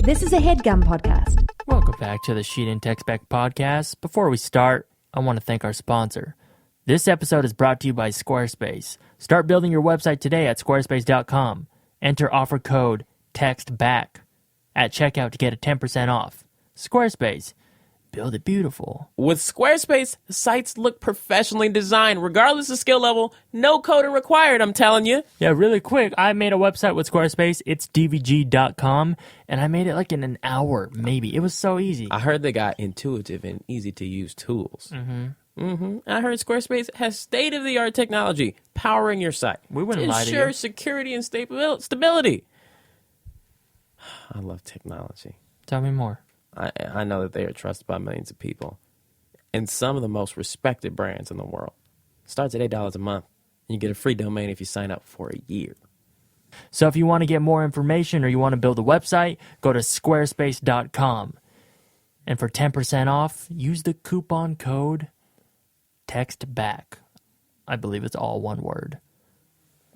This is a HeadGum podcast. Welcome back to the Sheet and Text Back podcast. Before we start, I want to thank our sponsor. This episode is brought to you by Squarespace. Start building your website today at squarespace.com. Enter offer code TEXTBACK at checkout to get a 10% off. Squarespace. Build it beautiful. With Squarespace, sites look professionally designed, regardless of skill level. No coding required, I'm telling you. Yeah, really quick, I made a website with Squarespace. It's dvg.com, and I made it like in an hour, maybe. It was so easy. I heard they got intuitive and easy-to-use tools. I heard Squarespace has state-of-the-art technology powering your site. We wouldn't lie to you. Ensure security and stability. I love technology. Tell me more. I know that they are trusted by millions of people and some of the most respected brands in the world. Starts at $8 a month. And you get a free domain if you sign up for a year. So if you want to get more information or you want to build a website, go to squarespace.com. And for 10% off, use the coupon code TEXTBACK. I believe it's all one word.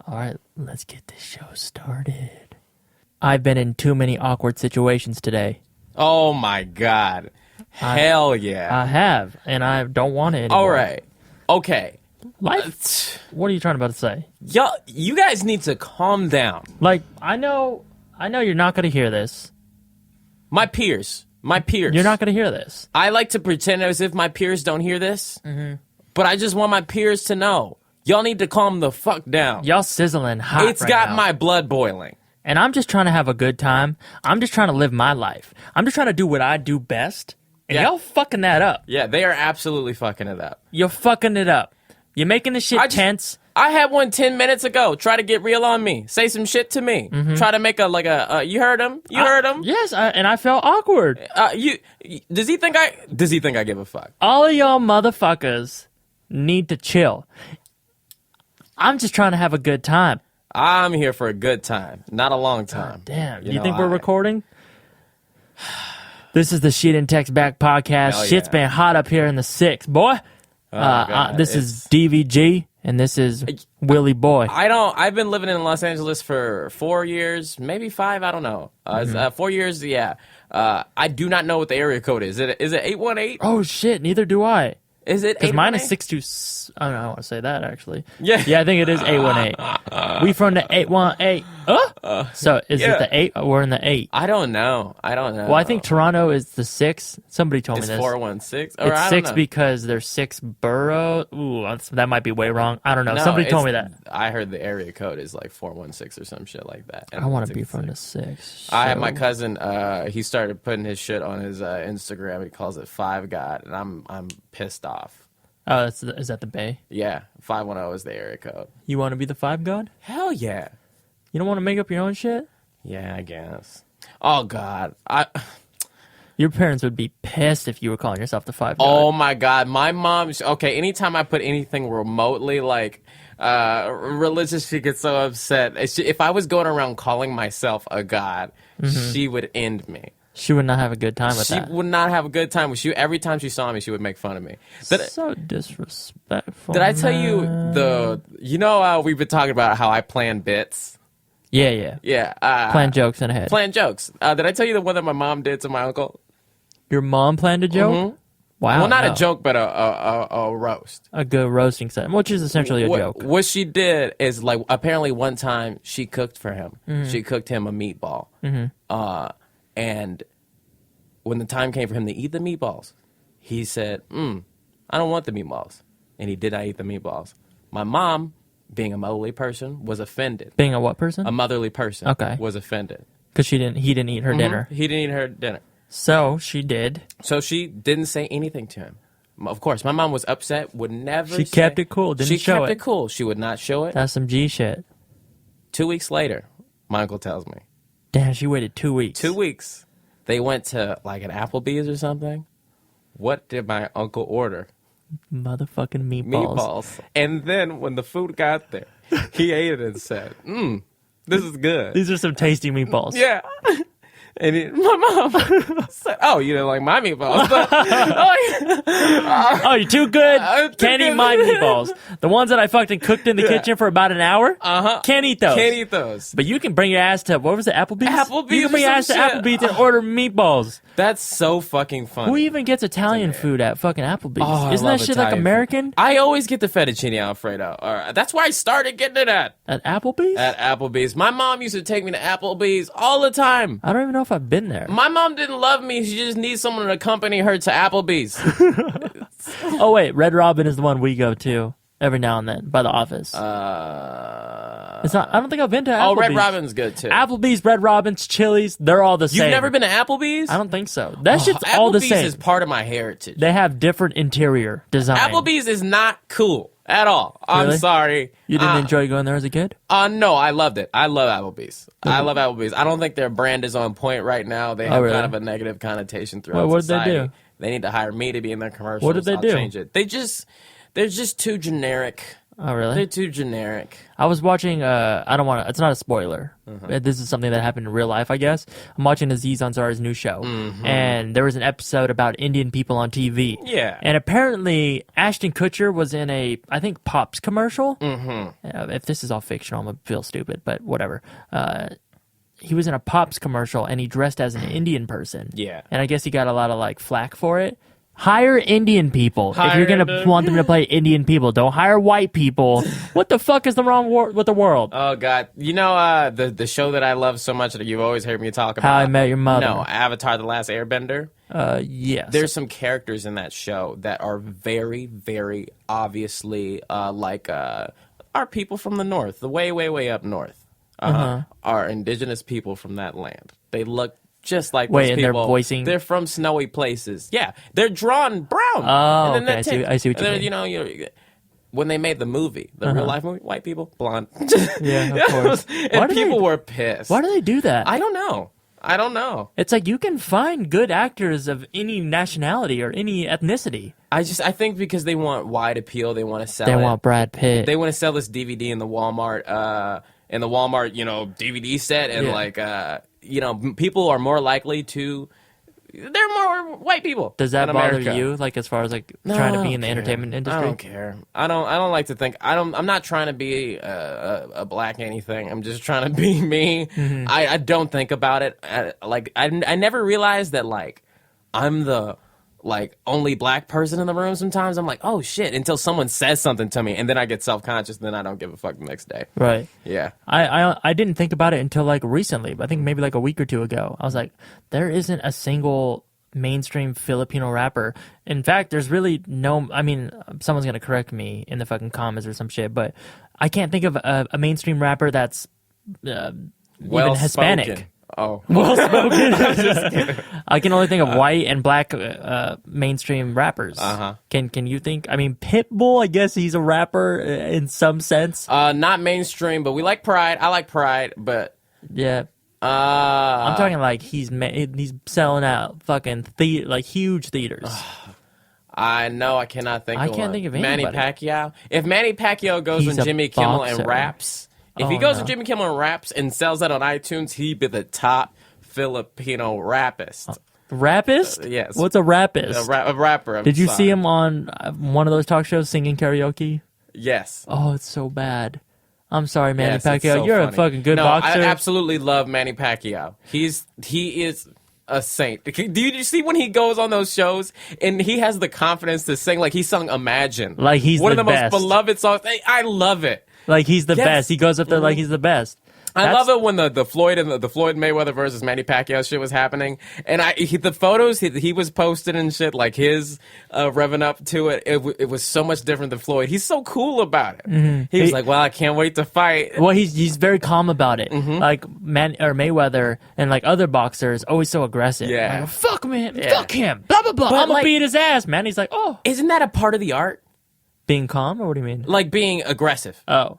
All right, let's get this show started. I've been in too many awkward situations today. Oh, my God. Hell yeah. I have, and I don't want it anymore. All right. Okay. Life? What are you trying about to say? Y'all, you guys need to calm down. Like, I know you're not going to hear this. My peers. You're not going to hear this. I like to pretend as if my peers don't hear this, but I just want my peers to know. Y'all need to calm the fuck down. Y'all sizzling hot It's right got now. my blood boiling. And I'm just trying to have a good time. I'm just trying to live my life. I'm just trying to do what I do best. And y'all fucking that up. Yeah, they are absolutely fucking it up. You're fucking it up. You're making the shit tense. I had one 10 minutes ago. Try to get real on me. Say some shit to me. Try to make you heard him? You heard him? Yes, and I felt awkward. Does he think I give a fuck? All of y'all motherfuckers need to chill. I'm just trying to have a good time. I'm here for a good time, not a long time. Damn. You think we're recording? This is the Sheet and Text Back podcast. Hell Shit's yeah. been hot up here in the six, boy. God, this is DVG, and this is Willie Boy. I've been living in Los Angeles for 4 years, maybe 5, I don't know. 4 years, yeah. I do not know what the area code is. Is it 818? Oh, shit. Neither do I. Is it 818? Because mine is 62. I don't know. I want to say that, actually. Yeah. Yeah, I think it is 818. We from the 818. So is it the 8? We're in the 8. I don't know. Well, I think Toronto is the 6. Somebody told me this. It's 416? It's 6 because there's 6 boroughs. Ooh, that might be way wrong. I don't know. No, Somebody told me that. I heard the area code is like 416 or some shit like that. I want to be from the 6. I had my cousin, he started putting his shit on his Instagram. He calls it 5 God, and I'm pissed off. Oh, is that the Bay? Yeah, 510 is the area code. You want to be the 5 God? Hell yeah. You don't want to make up your own shit? Yeah, I guess. Oh, God. Your parents would be pissed if you were calling yourself the 5 God. Oh, my God. My mom... Okay, anytime I put anything remotely, like, religious, she gets so upset. If I was going around calling myself a god, she would end me. She would not have a good time with that. She would not have a good time with you. Every time she saw me, she would make fun of me. So disrespectful. Did I tell you we've been talking about how I plan bits? Yeah. Yeah. Plan jokes in a head. Plan jokes. Did I tell you the one that my mom did to my uncle? Your mom planned a joke? Mm-hmm. Wow. Well, not a joke, but a roast. A good roasting set, which is essentially a joke. What she did is, like, apparently one time she cooked for him. She cooked him a meatball. And when the time came for him to eat the meatballs, he said, I don't want the meatballs. And he did not eat the meatballs. My mom, being a motherly person, was offended. Being a what person? A motherly person. Okay. Was offended. Because he didn't eat her dinner. He didn't eat her dinner. So she did. So she didn't say anything to him. Of course, my mom was upset, would never She kept it cool, didn't show it. She kept it cool. She would not show it. That's some G shit. 2 weeks later, my uncle tells me. Damn, she waited 2 weeks. 2 weeks. They went to, like, an Applebee's or something. What did my uncle order? Motherfucking meatballs. And then when the food got there, he ate it and said, this is good. These are some tasty meatballs. Yeah. And my mom said, "Oh, you didn't like my meatballs?" Oh, you're too good. Too Can't eat good. my meatballs. The ones that I fucking cooked in the kitchen for about an hour. Can't eat those. Can't eat those. But you can bring your ass to, what was it, Applebee's? Applebee's You can bring or your ass to some shit. Applebee's and order meatballs. That's so fucking funny. Who even gets Italian food at fucking Applebee's? Oh, I Isn't love that shit like Italian American? food. I always get the fettuccine Alfredo. That's where I started getting it at Applebee's? Applebee's. My mom used to take me to Applebee's all the time. I don't even know if I've been there. My mom didn't love me. She just needs someone to accompany her to Applebee's. Oh, wait. Red Robin is the one we go to every now and then by the office. It's not. I don't think I've been to Applebee's. Oh, Red Robin's good too. Applebee's, Red Robin's, Chili's, they're all the same. You've never been to Applebee's? I don't think so. That shit's all the Applebee's same. is part of my heritage. They have different interior design. Applebee's is not cool at all. I'm Really? sorry. You didn't enjoy going there as a kid? No, I loved it. I love Applebee's. I love Applebee's. I don't think their brand is on point right now. They have really? kind of a negative connotation throughout What did they society. do? They need to hire me to be in their commercials. What did they I'll do? change it. They're just too generic. Oh, really? They're too generic. I was watching, I don't want to, it's not a spoiler. This is something that happened in real life, I guess. I'm watching Aziz Ansari's new show. And there was an episode about Indian people on TV. Yeah. And apparently, Ashton Kutcher was in a, I think, Pops commercial. If this is all fictional, I'm going to feel stupid, but whatever. He was in a Pops commercial, and he dressed as an Indian person. Yeah. And I guess he got a lot of, like, flack for it. Hire Indian people if you're going to want them to play Indian people. Don't hire white people. What the fuck is the wrong with the world? Oh, God. You know the show that I love so much that you've always heard me talk about? How I Met Your Mother. No, Avatar The Last Airbender. Yes. There's some characters in that show that are very, very obviously our people from the north, the way, way, way up north. Are indigenous people from that land. They look just like those and people. they're voicing... They're from snowy places. Yeah, they're drawn brown. Oh, And then okay. I see what you mean. You know, when they made the movie, the real life movie, white people, blonde. Yeah, of course. And people were pissed. Why do they do that? I don't know. It's like you can find good actors of any nationality or any ethnicity. I think because they want wide appeal, they want to sell They it. want Brad Pitt. They want to sell this DVD in the Walmart, DVD set, and people are more likely to. They're more white people. Does that in bother America. you? Like as far as like No, trying I to be don't in the care. entertainment industry? I don't care. I don't like to think. I'm not trying to be a black anything. I'm just trying to be me. Mm-hmm. I don't think about it. I never realized that I'm the only black person in the room. Sometimes I'm like, oh shit, until someone says something to me, and then I get self-conscious, and then I don't give a fuck the next day. Right. Yeah. I didn't think about it until like recently. I think maybe like a week or two ago. I was like, there isn't a single mainstream Filipino rapper. In fact, there's really no. I mean, someone's gonna correct me in the fucking comments or some shit, but I can't think of a mainstream rapper that's even Hispanic. Spoken. Oh. Well spoken. I can only think of white and black mainstream rappers. Can you think? I mean, Pitbull. I guess he's a rapper in some sense. Not mainstream, but we like Pride. I like Pride, but Yeah. I'm talking like he's selling out fucking huge theaters. I know I cannot think. I of can't one. think of Manny anybody. Pacquiao. If Manny Pacquiao goes He's on a Jimmy Kimmel boxer. and raps, if Oh, he goes no. on Jimmy Kimmel and raps and sells that on iTunes, he'd be the top Filipino rappist. Rappist? Yes. What's a rappist? A rapper. I'm Did you sorry. see him on one of those talk shows singing karaoke? Yes. Oh, it's so bad. I'm sorry, Manny Yes, Pacquiao. it's so You're a funny. fucking good no, boxer. I absolutely love Manny Pacquiao. He is a saint. Do you see when he goes on those shows and he has the confidence to sing like he sung Imagine? Like he's one the of the best. most beloved songs. I love it. Like he's the Yes. best. He goes up there like he's the best. I love it when the Floyd and the Floyd Mayweather versus Manny Pacquiao shit was happening, and the photos he was posting and shit, like his revving up to it, it was so much different than Floyd. He's so cool about it. He was like, "Well, I can't wait to fight." Well, he's very calm about it. Mm-hmm. Like Mayweather and like other boxers, always so aggressive. Yeah. Like, fuck man, Yeah. fuck him, blah blah blah. But, I'm gonna like- beat his ass, man. He's like, oh, Isn't that a part of the art? being calm, or what do you mean? Like being aggressive. Oh,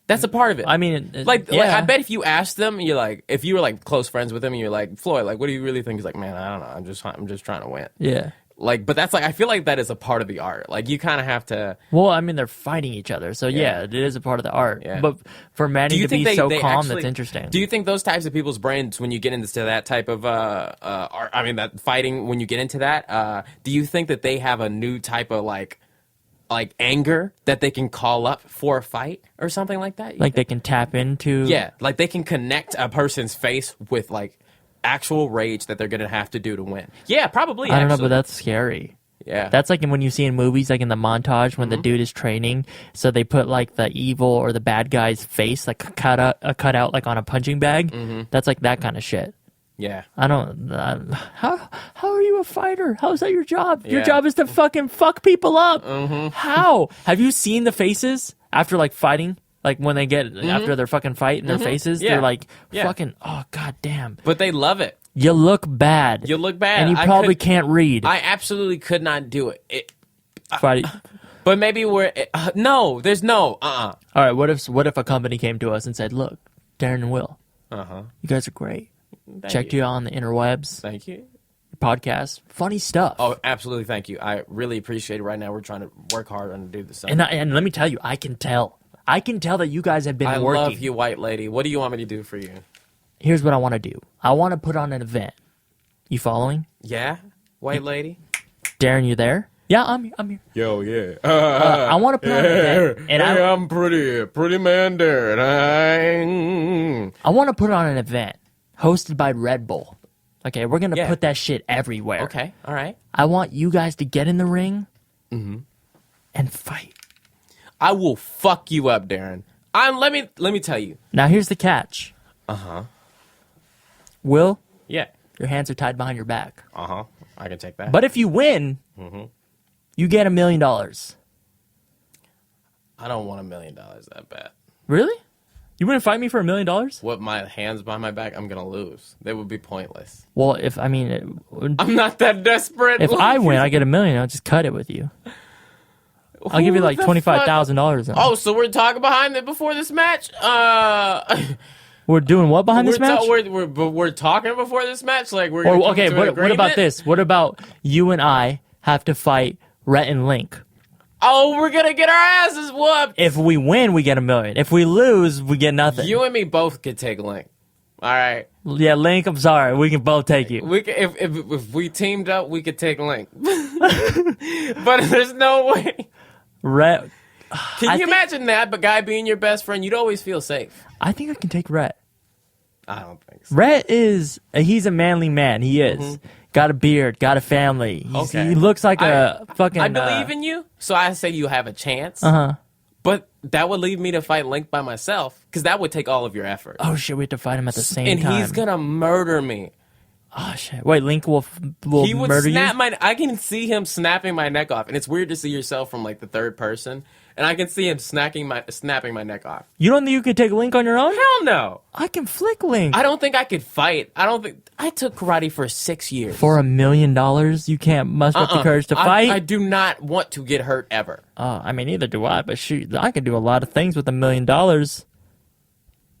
That's a part of it. I mean, Like yeah. I bet if you asked them, you're like, if you were like close friends with him, and you're like, Floyd, like, what do you really think? He's like, man, I don't know. I'm just trying to win. Yeah. Like, but that's like, I feel like that is a part of the art. Like, you kind of have to. Well, I mean, they're fighting each other, so yeah, it is a part of the art. Yeah. But for Manny to be so calm, actually, that's interesting. Do you think those types of people's brains, when you get into that type of art, I mean, that fighting, when you get into that, do you think that they have a new type of like anger that they can call up for a fight or something like that? Like they can tap into. Yeah, like they can connect a person's face with like actual rage that they're gonna have to do to win. Yeah, probably. I don't know, but that's scary. Yeah, that's like when you see in movies, like in the montage when the dude is training, so they put like the evil or the bad guy's face like cut out like on a punching bag. That's like that kind of shit. Yeah. I don't. How are you a fighter? How is that your job? Your Yeah. job is to fucking fuck people up. How? Have you seen the faces after like fighting? Like when they get after their fucking fight in their faces, Yeah. they're like Yeah. fucking. Oh god damn! But they love it. You look bad. You look bad. and you probably can't read. I absolutely could not do it. Fighting. But maybe no. There's no. All right. What if a company came to us and said, "Look, Darren and Will, you guys are great. Checked you out on the interwebs, Thank you. your podcast, funny stuff." Oh, absolutely. Thank you. I really appreciate it. Right now, we're trying to work hard and do this. And let me tell you, I can tell that you guys have been I working. love you, white lady. What do you want me to do for you? Here's what I want to do. I want to put on an event. You following? Yeah, white lady. Darren, you there? Yeah, I'm here. Yo, yeah. I want to put on an event. And I'm pretty man, Darren. I want to put on an event hosted by Red Bull. Okay, we're going to put that shit everywhere. Okay, all right. I want you guys to get in the ring and fight. I will fuck you up, Darren. Let me tell you. Now, here's the catch. Will, Yeah. your hands are tied behind your back. I can take that. But if you win, you get $1 million. I don't want $1 million that bad. Really? You wouldn't fight me for $1 million? With my hands behind my back, I'm gonna lose. They would be pointless. Well, I'm not that desperate. if I win, I get $1 million. I'll just cut it with you. I'll give you like $25,000. Oh, so we're talking behind it before this match? We're doing what behind this match? We're talking before this match? Like we're Or gonna okay, come to an what about agreement? this? What about you and I have to fight Rhett and Link? Oh, we're gonna get our asses whooped. If we win, we get $1 million. If we lose, we get nothing. You and me both could take Link. All right. Yeah, Link, I'm sorry. We can both take you. We could, if we teamed up, we could take Link. But there's no way. Rhett. Can you imagine that? But guy being your best friend, you'd always feel safe. I think I can take Rhett. I don't think so. Rhett he's a manly man. He is. Got a beard, got a family. Okay. He looks like a fucking... I believe in you, so I say you have a chance. Uh-huh. But that would leave me to fight Link by myself, because that would take all of your effort. Oh, shit, we have to fight him at the same and time. he's gonna murder me. Oh, shit. Wait, Link will He would murder snap you? I can see him snapping my neck off, and it's weird to see yourself from like the third person. And I can see him snapping my neck off. You don't think you could take Link on your own? Hell no. I can flick Link. I don't think I could fight. I took karate for 6 years. For $1 million, you can't muster up the courage to fight? I do not want to get hurt ever. I mean, neither do I, but shoot, I can do a lot of things with $1 million.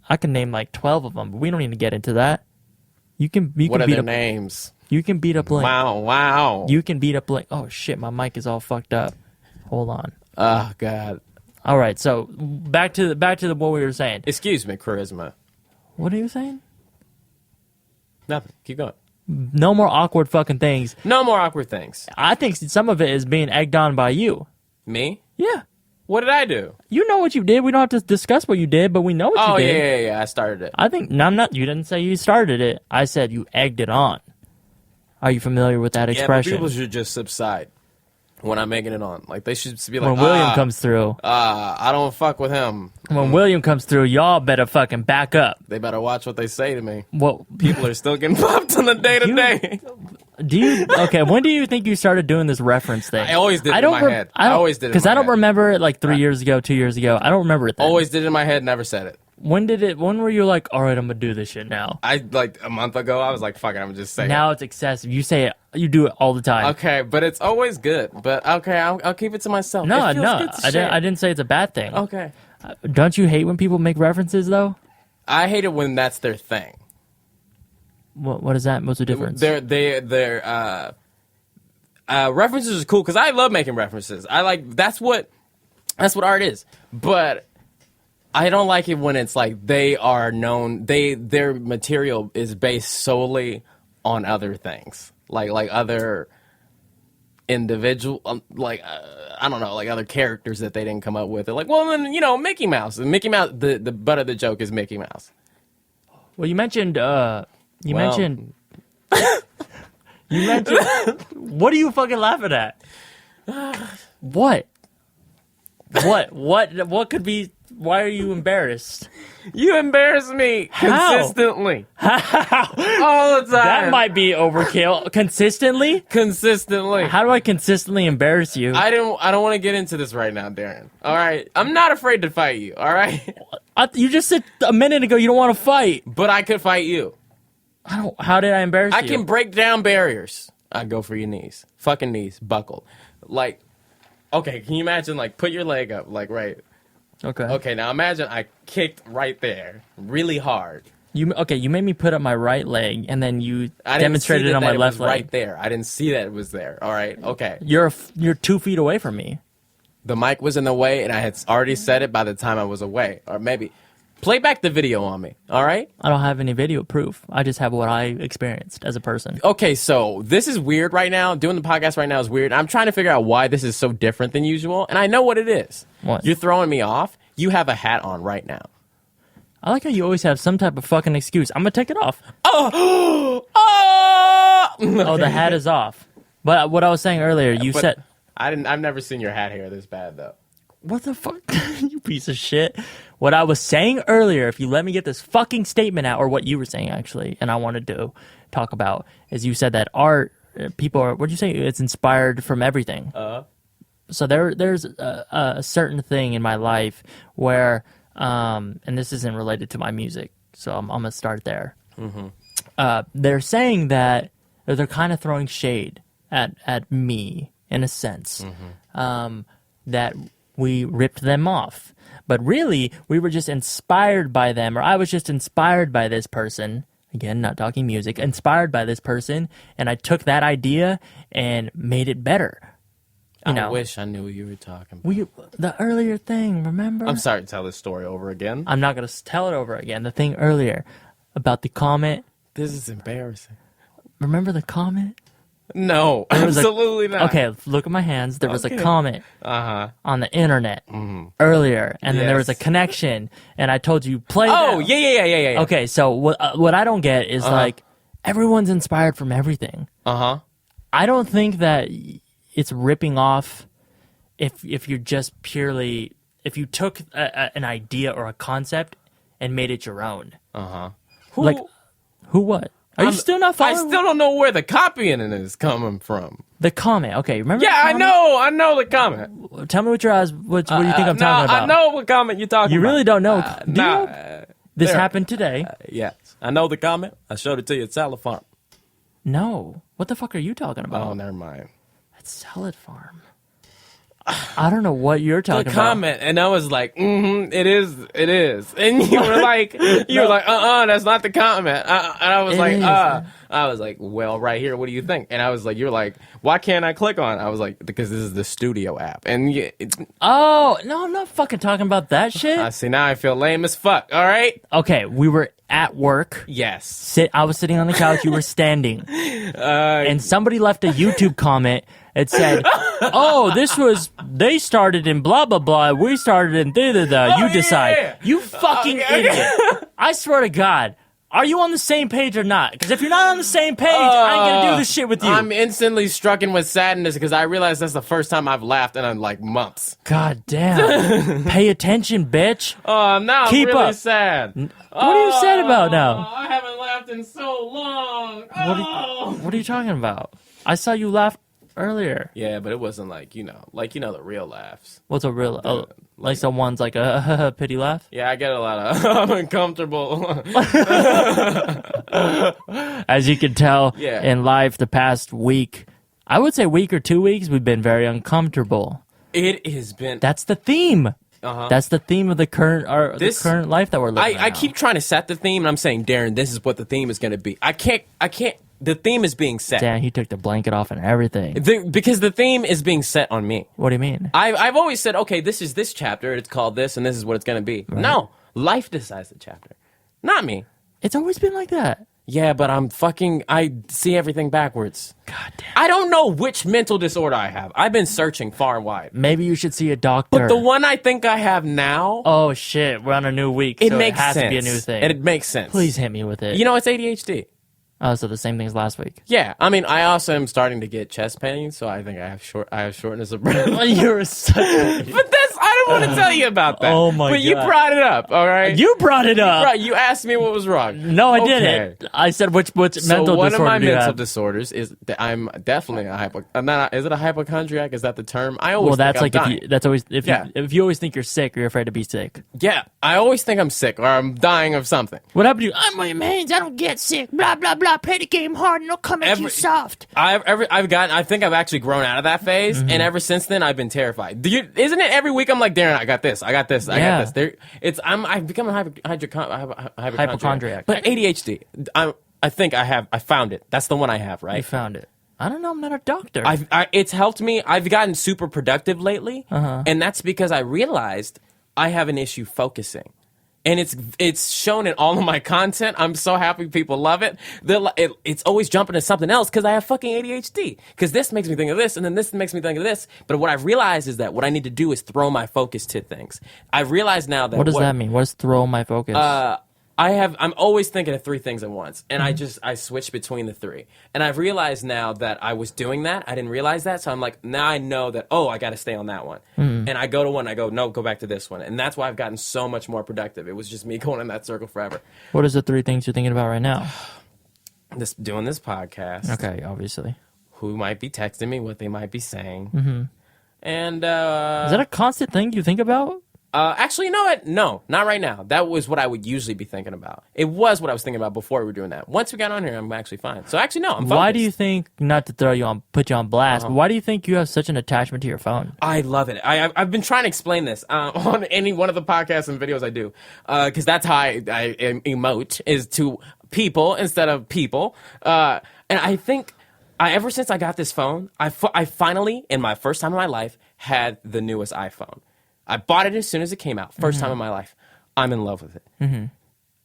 I can name like 12 of them, but we don't need to get into that. You can What are beat their up, names? You can beat up Link. Wow. You can beat up Link. Oh shit, my mic is all fucked up. Hold on. Oh, God. All right, so back to what we were saying. Excuse me, charisma. What are you saying? Nothing. Keep going. No more awkward fucking things. No more awkward things. I think some of it is being egged on by you. Me? Yeah. What did I do? You know what you did. We don't have to discuss what you did, but we know what Oh, you did. yeah. I started it. I think no, I'm not. You didn't say you started it. I said you egged it on. Are you familiar with that Yeah, but expression? people should just subside when I'm making it on. Like, they should be like, When William comes through, I don't fuck with him. when William comes through, y'all better fucking back up. They better watch what they say to me. Well, People are still getting popped on the day-to-day. do you? Okay, when do you think you started doing this reference thing? I always did it in my head. I always did it in because my I don't head. remember it like 3 years ago, 2 years ago. I don't remember it. Then. Always did it in my head, never said it. When did it? When were you like, all right, I'm gonna do this shit now? Like a month ago, I was like, fuck it, I'm just saying. Now it's excessive. You say it. You do it all the time. Okay, but it's always good. But okay, I'll keep it to myself. No, It feels no, good to I share. didn't say it's a bad thing. Okay. Don't you hate when people make references though? I hate it when that's their thing. What is that? What's the difference? They're references are cool because I love making references. That's what art is. But I don't like it when it's like they are known. Their material is based solely on other things, like other individual, I don't know, like other characters that they didn't come up with. They're like, well, then Mickey Mouse. And Mickey Mouse, the butt of the joke is Mickey Mouse. Well, you mentioned. You mentioned. What are you fucking laughing at? What? What could be? Why are you embarrassed? You embarrass me consistently. How? All the time. That might be overkill. Consistently? Consistently. How do I consistently embarrass you? I don't want to get into this right now, Darren. All right? I'm not afraid to fight you, all right? You just said a minute ago you don't want to fight. But I could fight you. How did I embarrass you? I can break down barriers. I go for your knees. Fucking knees. Buckled. Like, okay, can you imagine, like, put your leg up, like, right. Okay, now imagine I kicked right there really hard. You made me put up my right leg, and then you demonstrated it on my left leg. Right there. I didn't see that it was there. All right, okay. You're 2 feet away from me. The mic was in the way, and I had already said it by the time I was away. Or maybe play back the video on me, all right? I don't have any video proof. I just have what I experienced as a person. Okay, so this is weird right now. Doing the podcast right now is weird. I'm trying to figure out why this is so different than usual, and I know what it is. What? You're throwing me off. You have a hat on right now. I like how you always have some type of fucking excuse. I'm going to take it off. Oh, the hat is off. But what I was saying earlier, said... I've never seen your hat hair this bad, though. What the fuck? You piece of shit. What I was saying earlier, if you let me get this fucking statement out, or what you were saying, actually, and I wanted to talk about, is you said that art, people are... What did you say? It's inspired from everything. So there's a certain thing in my life where... and this isn't related to my music, so I'm going to start there. Mm-hmm. They're saying that they're kind of throwing shade at me, in a sense, that we ripped them off. But really, we were just inspired by them, or I was just inspired by this person. Again, not talking music, inspired by this person, and I took that idea and made it better. I wish I knew what you were talking about. The earlier thing, remember? I'm sorry to tell this story over again. I'm not going to tell it over again. The thing earlier about the comment. This is embarrassing. Remember the comment? No, absolutely not. Okay, look at my hands. There was a comment on the internet earlier, and then there was a connection, and I told you, play that. Oh, yeah. Okay, so what I don't get is, like, everyone's inspired from everything. I don't think that... It's ripping off if you're just purely... If you took an idea or a concept and made it your own. Who what? Are you still not following? I still don't know where the copying is coming from. The comment. Okay, remember Yeah, I know the comment. Tell me what do you think I'm talking about? I know what comment you're talking about. You really don't know. Do you know? This happened today. Yes. I know the comment. I showed it to you at Salad Farm. No. What the fuck are you talking about? Oh, never mind. Salad Farm. I don't know what you're talking about. The comment, and I was like, it is. And you were like, that's not the comment. And I was like, well, right here, what do you think? And I was like, you're like, why can't I click on it? I was like, because this is the studio app. And no, I'm not fucking talking about that shit. I see, now I feel lame as fuck, all right? Okay, we were at work. Yes. I was sitting on the couch, you were standing. And somebody left a YouTube comment. It said, they started in blah, blah, blah. We started in da-da-da. You decide. Yeah. You fucking idiot. I swear to God. Are you on the same page or not? Because if you're not on the same page, I ain't going to do this shit with you. I'm instantly strucken with sadness because I realize that's the first time I've laughed in like months. God damn. Pay attention, bitch. Oh, now I'm really sad. What are you sad about now? I haven't laughed in so long. What are you talking about? I saw you laugh earlier. Yeah, but it wasn't like the real laughs. What's a real like someone's like a pity laugh? Yeah, I get a lot of I'm uncomfortable. As you can tell in life the past week, I would say week or 2 weeks, we've been very uncomfortable. It has been. That's the theme. That's the theme of the current the current life that we're living. I keep trying to set the theme, and I'm saying, Darren, this is what the theme is going to be. I can't. The theme is being set. Damn, he took the blanket off and everything. Because the theme is being set on me. What do you mean? I've always said, okay, this is this chapter. It's called this, and this is what it's going to be. Right. No, life decides the chapter, not me. It's always been like that. Yeah, but I see everything backwards. God damn. I don't know which mental disorder I have. I've been searching far and wide. Maybe you should see a doctor. But the one I think I have now... Oh, shit. We're on a new week, it so makes it has sense. to be a new thing. And it makes sense. Please hit me with it. You know, it's ADHD. Oh, so the same thing as last week. Yeah, I mean, I also am starting to get chest pain, so I think I have shortness of breath. You're such a... But I don't want to tell you about that. Oh my God. But you brought it up, all right? You brought it up. You asked me what was wrong. No, I didn't. I said which mental disorder. So one of my mental have? disorders is that I'm definitely is it a hypochondriac? Is that the term? I always that's think like I'm dying. if you always think you're sick, you're afraid to be sick. Yeah, I always think I'm sick or I'm dying of something. What happened to you? I'm on your hands. I don't get sick. Blah blah blah. Play the game hard and it'll come at you soft. I think I've actually grown out of that phase, and ever since then I've been terrified. Isn't it every week I'm like, Darren, I got this. I got this. I've become a hypochondriac. But ADHD, I think I found it. That's the one I have, right? You found it. I don't know. I'm not a doctor. It's helped me. I've gotten super productive lately, and that's because I realized I have an issue focusing. And it's shown in all of my content. I'm so happy people love it. It's always jumping to something else because I have fucking ADHD. Because this makes me think of this, and then this makes me think of this. But what I've realized is that what I need to do is throw my focus to things. I realize now that... What does that mean? What does throw my focus? I'm always thinking of three things at once, and I switch between the three. And I've realized now that I was doing that. I didn't realize that, so I'm like, now I know that, I got to stay on that one. And I go to one, I go, no, go back to this one. And that's why I've gotten so much more productive. It was just me going in that circle forever. What is the three things you're thinking about right now? Doing this podcast. Okay, obviously. Who might be texting me, what they might be saying. And, is that a constant thing you think about? Actually, you know what? No, not right now. That was what I would usually be thinking about. It was what I was thinking about before we were doing that. Once we got on here, I'm actually fine. So actually, no, I'm focused. Why do you think, not to put you on blast, but why do you think you have such an attachment to your phone? I love it. I've been trying to explain this on any one of the podcasts and videos I do, because that's how I emote, is to people instead of people. And I think ever since I got this phone, I finally, in my first time in my life, had the newest iPhone. I bought it as soon as it came out. First time in my life. I'm in love with it.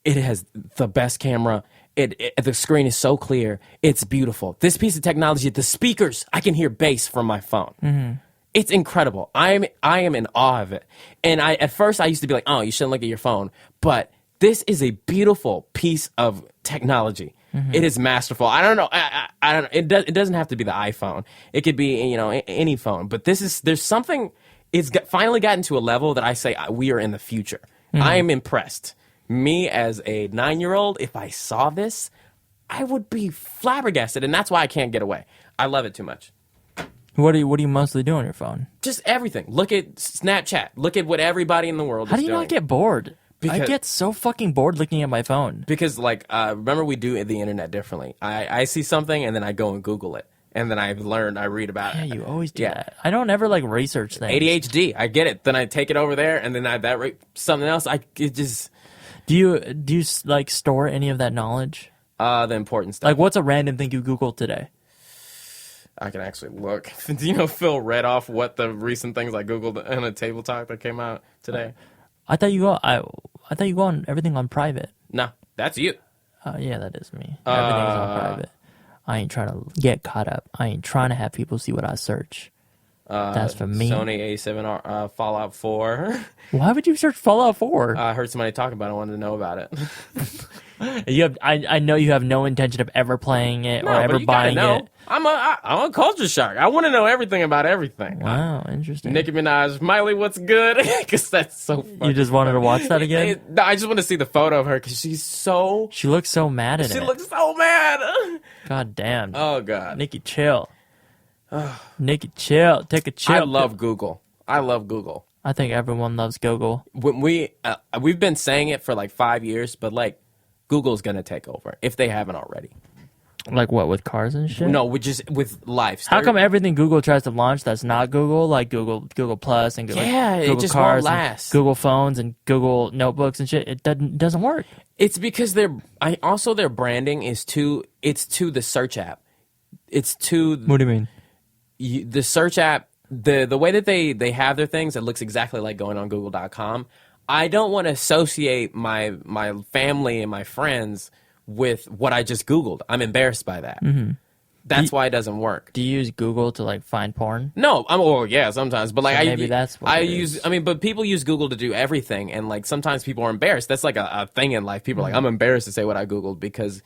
It has the best camera. The screen is so clear. It's beautiful. This piece of technology, the speakers, I can hear bass from my phone. It's incredible. I am in awe of it. And at first I used to be like, oh, you shouldn't look at your phone. But this is a beautiful piece of technology. It is masterful. I don't know. I don't. It doesn't have to be the iPhone. It could be any phone. But there's something. It's finally gotten to a level that I say we are in the future. I am impressed. Me as a 9-year-old, if I saw this, I would be flabbergasted, and that's why I can't get away. I love it too much. What do you mostly do on your phone? Just everything. Look at Snapchat. Look at what everybody in the world is doing. How do you not get bored? I get so fucking bored looking at my phone. Because, remember we do the internet differently. I see something, and then I go and Google it. And then I read about it. Yeah, you always do that. I don't ever research things. ADHD, I get it. Then I take it over there, and then something else. Do you store any of that knowledge? The important stuff. What's a random thing you Googled today? I can actually look. Do Phil read off what the recent things I Googled in a table talk that came out today? I thought you go on everything on private. No, that's you. Yeah, that is me. Everything's on private. I ain't trying to get caught up. I ain't trying to have people see what I search. That's for me. Sony A7 Fallout 4. Why would you search Fallout 4? I heard somebody talk about it. I wanted to know about it. I know you have no intention of ever playing it or ever buying it. I'm a culture shock. I want to know everything about everything. Wow, interesting. Nicki Minaj, Miley, what's good? Because that's so funny. You just wanted to watch that again? No, I just want to see the photo of her because she looks so mad at it. She looks so mad. God damn. Oh, God. Nikki, chill. Nikki, chill. Take a chill. I love Google. I think everyone loves Google. When we've been saying it for 5 years, but Google's going to take over if they haven't already. Like what, with cars and shit? No, with life. How come everything Google tries to launch that's not Google, like Google Plus and Google, Google it just Cars, won't last. Google phones and Google Notebooks and shit? It doesn't work. It's because their branding is to the search app. It's to What do you mean? The search app. The way that they have their things, it looks exactly like going on Google.com. I don't want to associate my family and my friends with what I just Googled. I'm embarrassed by that. Mm-hmm. That's why it doesn't work. Do you use Google to like find porn? No, yeah, sometimes, but like so maybe that's what but people use Google to do everything, and like sometimes people are embarrassed. That's like a thing in life. People are like, I'm embarrassed to say what I Googled because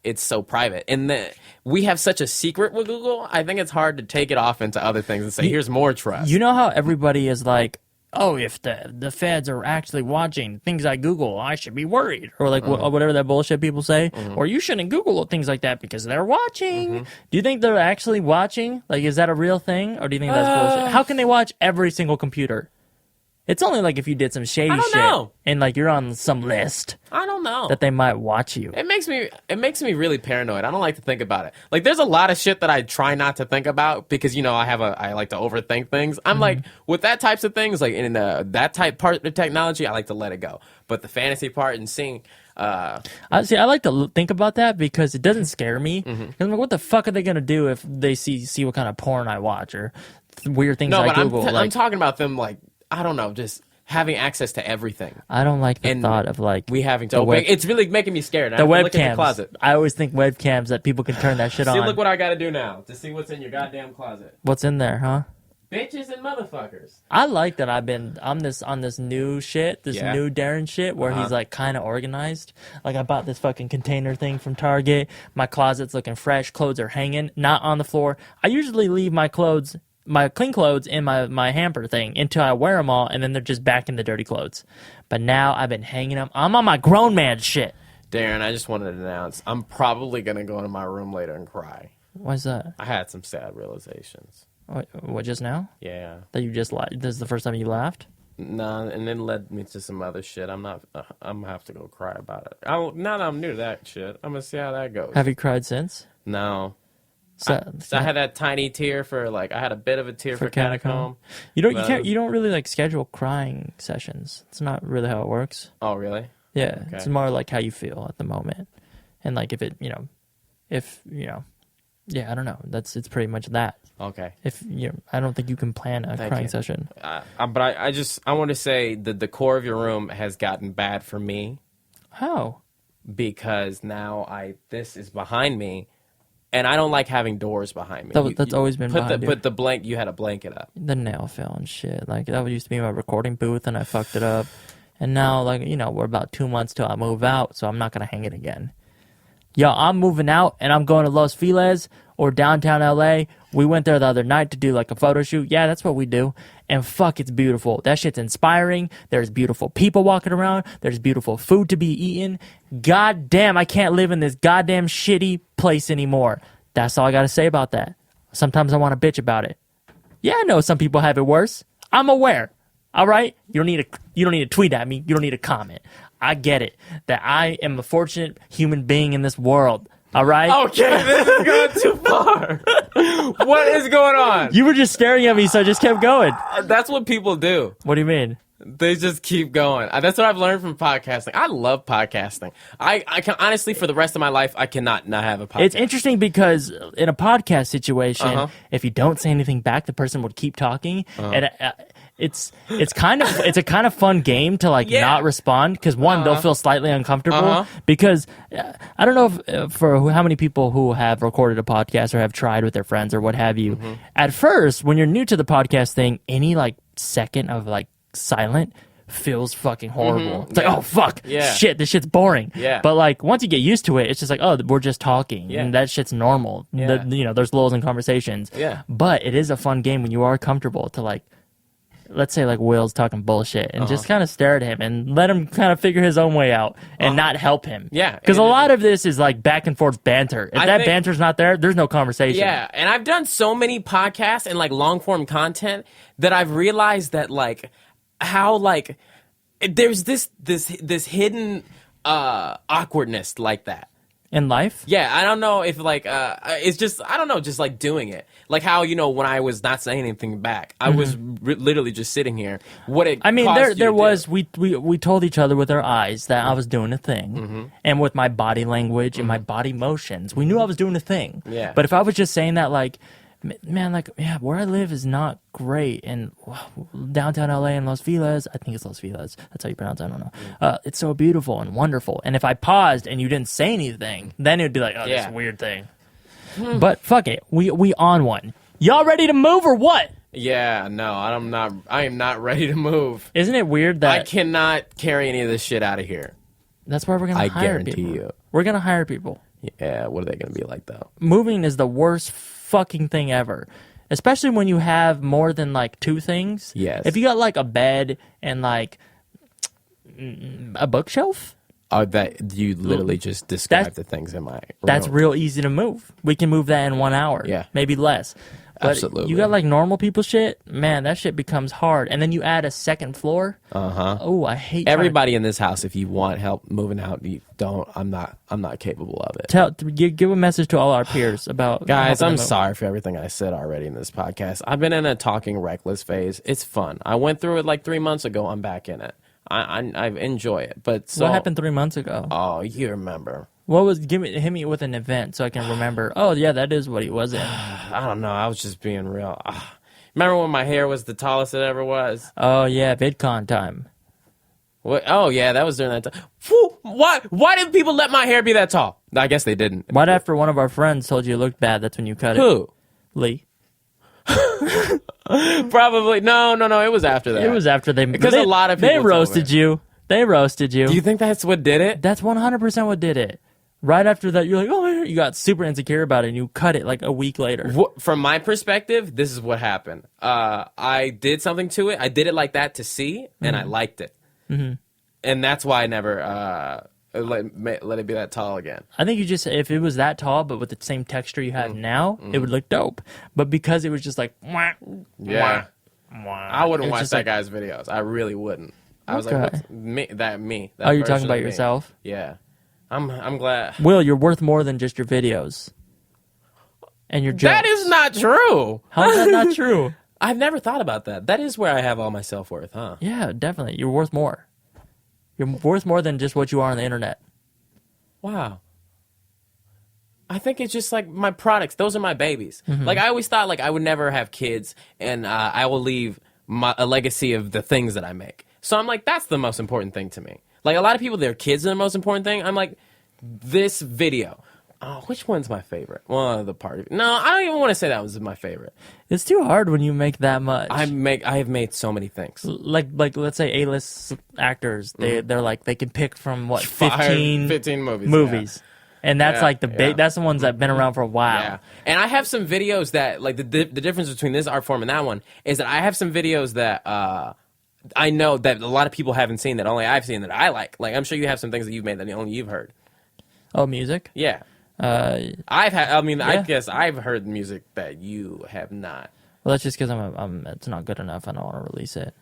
it's so private, and we have such a secret with Google. I think it's hard to take it off into other things and say, here's more trust. You know how everybody is like, oh, if the feds are actually watching things I Google, I should be worried. Or like whatever that bullshit people say. Or you shouldn't Google things like that because they're watching. Do you think they're actually watching? Like, is that a real thing? Or do you think that's bullshit? How can they watch every single computer? It's only like if you did some shady shit know. And like you're on some list. I don't know. That they might watch you. It makes me really paranoid. I don't like to think about it. Like there's a lot of shit that I try not to think about because I like to overthink things. I'm like with that types of things, like in that type part of technology, I like to let it go. But the fantasy part and seeing I like to think about that because it doesn't scare me. I'm like, what the fuck are they gonna do if they see what kind of porn I watch or weird things I Google? I'm talking about them like, I don't know, just having access to everything. I don't like the thought of like we having to open. It's really making me scared. The webcams. Look in the closet. I always think webcams that people can turn that shit on. See, look what I got to do now to see what's in your goddamn closet. What's in there, huh? Bitches and motherfuckers. I like that on this new shit, new Darren shit where he's like kind of organized. Like I bought this fucking container thing from Target. My closet's looking fresh. Clothes are hanging, not on the floor. I usually leave my clean clothes in my hamper thing until I wear them all, and then they're just back in the dirty clothes. But now I've been hanging them. I'm on my grown man shit. Darren, I just wanted to announce I'm probably going to go into my room later and cry. Why's that? I had some sad realizations. What, just now? Yeah. That you just lied? This is the first time you laughed? No, and then led me to some other shit. I'm going to have to go cry about it. Now that I'm new to that shit, I'm going to see how that goes. Have you cried since? No. So I had that tiny tear I had a bit of a tear for Catacomb. You don't really like schedule crying sessions. It's not really how it works. Oh, really? Yeah. Okay. It's more like how you feel at the moment. And like if yeah, I don't know. It's pretty much that. Okay. I don't think you can plan a crying session. But I want to say that the core of your room has gotten bad for me. How? Because now this is behind me. And I don't like having doors behind me. That's always been behind you. But you had a blanket up. The nail fell and shit. Like, that used to be my recording booth, and I fucked it up. And now, like, we're about 2 months till I move out, so I'm not going to hang it again. Yo, I'm moving out, and I'm going to Los Feliz or downtown L.A. We went there the other night to do, like, a photo shoot. Yeah, that's what we do. And fuck, it's beautiful. That shit's inspiring. There's beautiful people walking around. There's beautiful food to be eaten. God damn, I can't live in this goddamn shitty place anymore. That's all I got to say about that. Sometimes I want to bitch about it. Yeah, I know some people have it worse. I'm aware. All right? You don't need to tweet at me. You don't need to comment. I get it. That I am a fortunate human being in this world. All right? Okay, this is going too far. What is going on? You were just staring at me, so I just kept going. That's what people do. What do you mean? They just keep going. That's what I've learned from podcasting. I love podcasting. I can honestly, for the rest of my life, I cannot not have a podcast. It's interesting because in a podcast situation, if you don't say anything back, the person would keep talking, and it's a kind of fun game to not respond because they'll feel slightly uncomfortable because I don't know if, for how many people who have recorded a podcast or have tried with their friends or what have you. At first, when you're new to the podcast thing, any second of silent feels fucking horrible. It's like, oh fuck, shit, this shit's boring. Yeah. But once you get used to it, it's just like, oh, we're just talking, and that shit's normal. Yeah. There's lulls in conversations. Yeah. But it is a fun game when you are comfortable to let's say Will's talking bullshit and just kind of stare at him and let him kind of figure his own way out and not help him. Yeah. Because a lot of this is back and forth banter. If banter's not there, there's no conversation. Yeah. And I've done so many podcasts and long form content that I've realized that how there's this hidden awkwardness like that. In life? Yeah, I don't know if like it's just I don't know, just like doing it. Like how when I was not saying anything back, I was literally just sitting here. I mean, there was we told each other with our eyes that I was doing a thing, and with my body language and my body motions, we knew I was doing a thing. Yeah. But if I was just saying that, like, man, like, yeah, where I live is not great, and downtown LA and Los Feliz, I think it's Los Feliz. That's how you pronounce it. I don't know. It's so beautiful and wonderful. And if I paused and you didn't say anything, then it'd be like, oh, this weird thing. But fuck it, we on one. Y'all ready to move or what? Yeah, no, I'm not. I am not ready to move. Isn't it weird that I cannot carry any of this shit out of here? That's why we're gonna hire people. I guarantee you. We're gonna hire people. Yeah, what are they gonna be like though? Moving is the worst fucking thing ever, especially when you have more than like two things. Yes. If you got like a bed and like a bookshelf. Oh, that you literally just described the things in my room. That's real easy to move. We can move that in 1 hour. Yeah. Maybe less. But absolutely. You got like normal people shit, man, that shit becomes hard. And then you add a second floor. Oh, I hate everybody in this house. If you want help moving out, you don't. I'm not capable of it. Give a message to all our peers about guys. I'm sorry for everything I said already in this podcast. I've been in a talking reckless phase. It's fun. I went through it like 3 months ago. I'm back in it. I enjoy it. But what happened 3 months ago? Oh, you remember? What was? Hit me with an event so I can remember. Oh yeah, that is what he was in. I don't know. I was just being real. Remember when my hair was the tallest it ever was? Oh yeah, VidCon time. What? Oh yeah, that was during that time. Why did people let my hair be that tall? I guess they didn't. Right after one of our friends told you it looked bad, that's when you cut it. Who? Lee. Probably no. It was after that. It was after because a lot of people they roasted you. They roasted you. Do you think that's what did it? That's 100% what did it. Right after that, you're like, oh, you got super insecure about it, and you cut it like a week later. From my perspective, this is what happened. I did something to it. I did it like that to see, and I liked it. And that's why I never let it be that tall again. I think if it was that tall, but with the same texture you have now, it would look dope. But because it was just like, I wouldn't watch that guy's videos. I really wouldn't. I was like, what's me? Oh, you're talking about yourself? Yeah. I'm glad. Will, you're worth more than just your videos. And your jokes. That is not true. How is that not true? I've never thought about that. That is where I have all my self-worth, huh? Yeah, definitely. You're worth more. You're worth more than just what you are on the internet. Wow. I think it's just like my products. Those are my babies. Like I always thought like I would never have kids and I will leave a legacy of the things that I make. So I'm like, that's the most important thing to me. Like a lot of people, their kids are the most important thing. I'm like, this video. Oh, which one's my favorite? Well, the party. No, I don't even want to say that was my favorite. It's too hard when you make that much. I have made so many things. Like let's say A-list actors, they're like they can pick from what 15 movies. Yeah. And that's like the big. That's the ones that've been around for a while. Yeah, and I have some videos that like the difference between this art form and that one is that I have some videos that I know that a lot of people haven't seen that only I've seen that I like. Like I'm sure you have some things that you've made that only you've heard. Oh, music? Yeah. I've had. I mean, I guess I've heard music that you have not. Well, that's just because it's not good enough. I don't want to release it.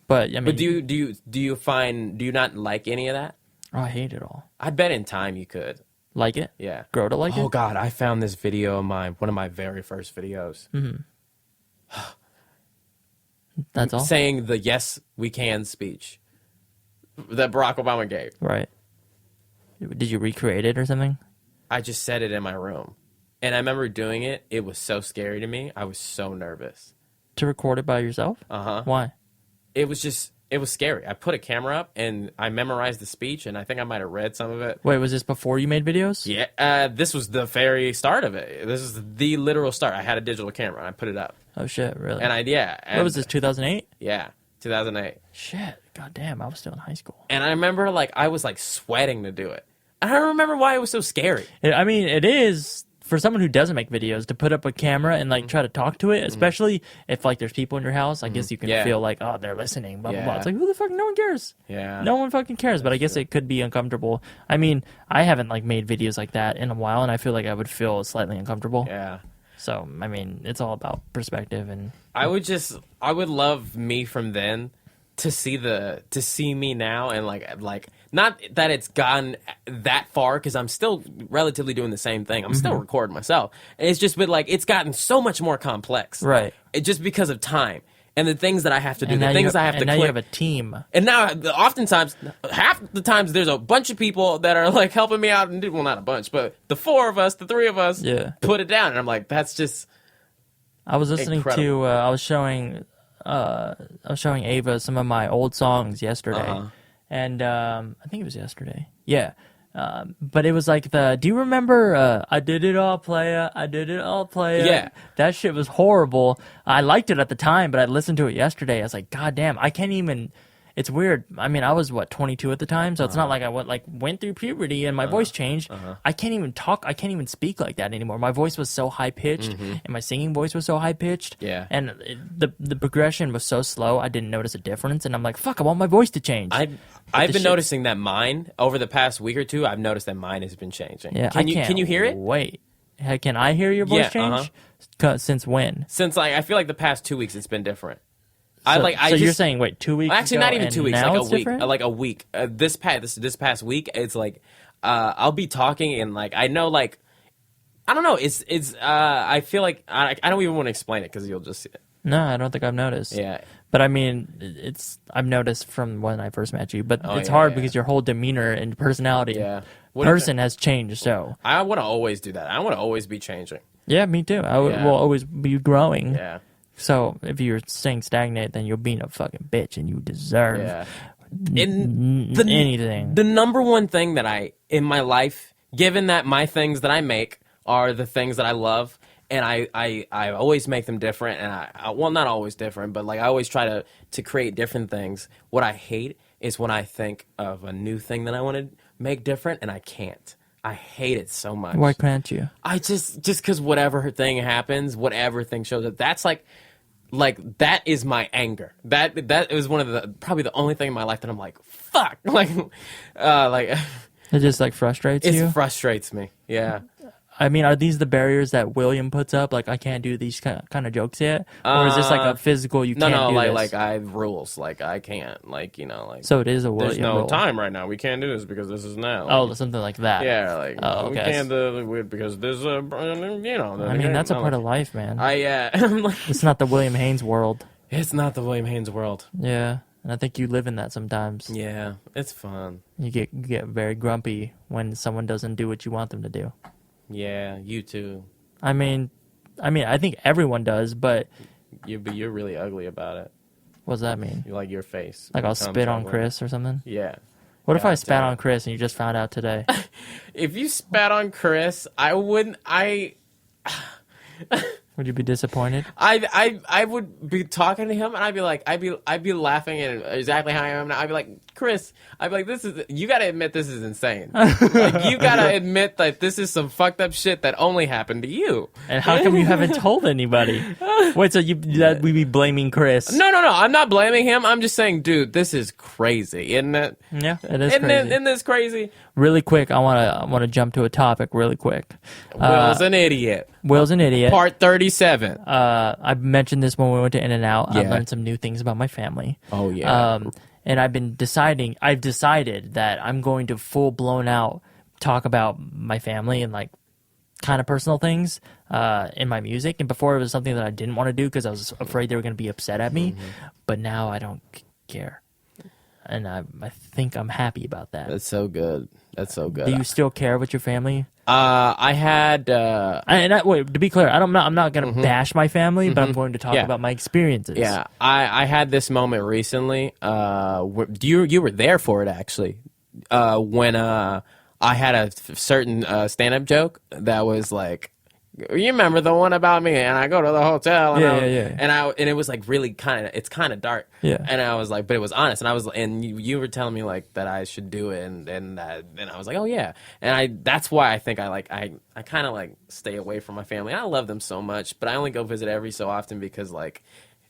But I mean, but do you not like any of that? Oh, I hate it all. I bet in time you could like it. Yeah, grow to like it. Oh God, I found this video of one of my very first videos. That's all. Saying the "Yes, we can" speech that Barack Obama gave. Right. Did you recreate it or something? I just said it in my room. And I remember doing it. It was so scary to me. I was so nervous. To record it by yourself? Uh-huh. Why? It was scary. I put a camera up and I memorized the speech and I think I might have read some of it. Wait, was this before you made videos? Yeah. This was the very start of it. This is the literal start. I had a digital camera and I put it up. Oh, shit, really? And what was this, 2008? Yeah, 2008. Shit, goddamn, I was still in high school. And I remember, I was, sweating to do it. I don't remember why it was so scary. I mean, it is for someone who doesn't make videos to put up a camera and try to talk to it, especially if there's people in your house. I guess you can feel like, oh, they're listening. Blah blah blah. It's like, who the fuck? No one cares. Yeah, no one fucking cares. But I guess it could be uncomfortable. I mean, I haven't made videos like that in a while, and I feel like I would feel slightly uncomfortable. Yeah. So I mean, it's all about perspective, and I would love me from then to see me now and not that it's gone that far, because I'm still relatively doing the same thing. I'm still recording myself. And it's just been like, it's gotten so much more complex. Right. Just because of time. And the things that I have to do, And the now things I have to now click. you have a team. And now, oftentimes, half the times, there's a bunch of people that are like helping me out, and well, not a bunch, but the 4 of us, the 3 of us, put it down, and I'm like, that's just. I was listening incredible. to. I was showing Ava some of my old songs yesterday, and I think it was yesterday. Yeah. But it was like do you remember, I did it all, playa, I did it all, playa? Yeah. That shit was horrible. I liked it at the time, but I listened to it yesterday. I was like, God damn, I can't even, it's weird. I mean, I was, 22 at the time, so it's not like I went through puberty and my voice changed. I can't even talk, I can't even speak like that anymore. My voice was so high-pitched, and my singing voice was so high-pitched. Yeah. And the progression was so slow, I didn't notice a difference, and I'm like, fuck, I want my voice to change. I've been noticing that mine over the past week or two. I've noticed that mine has been changing. Yeah, can you hear it? Wait, can I hear your voice change? Since when? Since I feel like the past 2 weeks it's been different. So you're saying 2 weeks? Actually, ago, not even 2 weeks. Now Like a it's week. different? Like a week. This past week, it's like I'll be talking and like I know like I don't know. It's I feel like I don't even want to explain it because you'll just see it. No, I don't think I've noticed. Yeah. But I mean, I've noticed from when I first met you. But it's yeah, hard yeah. because your whole demeanor and personality, What person has changed. So I want to always do that. I want to always be changing. yeah, me too. I will always be growing. Yeah. So if you're staying stagnant, then you're being a fucking bitch, and you deserve anything. The number one thing that in my life, given that my things that I make are the things that I love, and I always make them different, and I well, not always different, but like I always try to create different things. What I hate is when I think of a new thing that I want to make different, and I can't. I hate it so much. Why can't you? I just because whatever thing happens, whatever thing shows up, that's like that is my anger. That is one of the probably the only thing in my life that I'm like, fuck, like It just frustrates you. it frustrates me. Yeah. I mean, are these the barriers that William puts up? Like, I can't do these kind of jokes yet, or is this like a physical? You can't do this? like I have rules. Like I can't. Like So it is a William there's no rule. time right now. We can't do this because this is now. Oh, something like that. Yeah, like Oh, we okay. can't do it because there's a I mean, that's a part of life, man. I'm like, It's not the William Haynes world. it's not the William Haynes world. Yeah, and I think you live in that sometimes. Yeah, it's fun. You get very grumpy when someone doesn't do what you want them to do. Yeah, you too. I mean, I think everyone does, but You're really ugly about it. what does that mean? You like your face. Like I'll Comes spit on out. Chris or something? Yeah. What if Yeah, I spat totally. on Chris and you just found out today? If you spat on Chris, I wouldn't. Would you be disappointed? I would be talking to him and I'd be laughing at exactly how I am now. I'd be like, Chris, you gotta admit this is insane. Like, you gotta admit that this is some fucked up shit that only happened to you. And how come you haven't told anybody? Wait, so we be blaming Chris? No, I'm not blaming him. I'm just saying, dude, this is crazy, isn't it? Yeah, it is Isn't crazy. isn't this crazy? Really quick, I want to jump to a topic really quick. Will's an idiot. Will's an idiot. Part 37. I mentioned this when we went to In-N-Out. I Yeah. learned some new things about my family. Oh, yeah. And I've decided that I'm going to full blown out talk about my family and like kind of personal things in my music. And before it was something that I didn't want to do because I was afraid they were going to be upset at me. But now I don't care. And I think I'm happy about that. That's so good. That's so good. Do you still care with your family? I had. Wait, to be clear, I'm not going to bash my family, but I'm going to talk Yeah. about my experiences. Yeah, I had this moment recently. You were there for it actually. When I had a certain stand-up joke that was like, you remember the one about me and I go to the hotel and and it was like really it's kind of dark. Yeah. And I was like, but it was honest, and you were telling me like that I should do it, and I was like, oh yeah, and that's why I think I kind of like stay away from my family. I love them so much, but I only go visit every so often because like.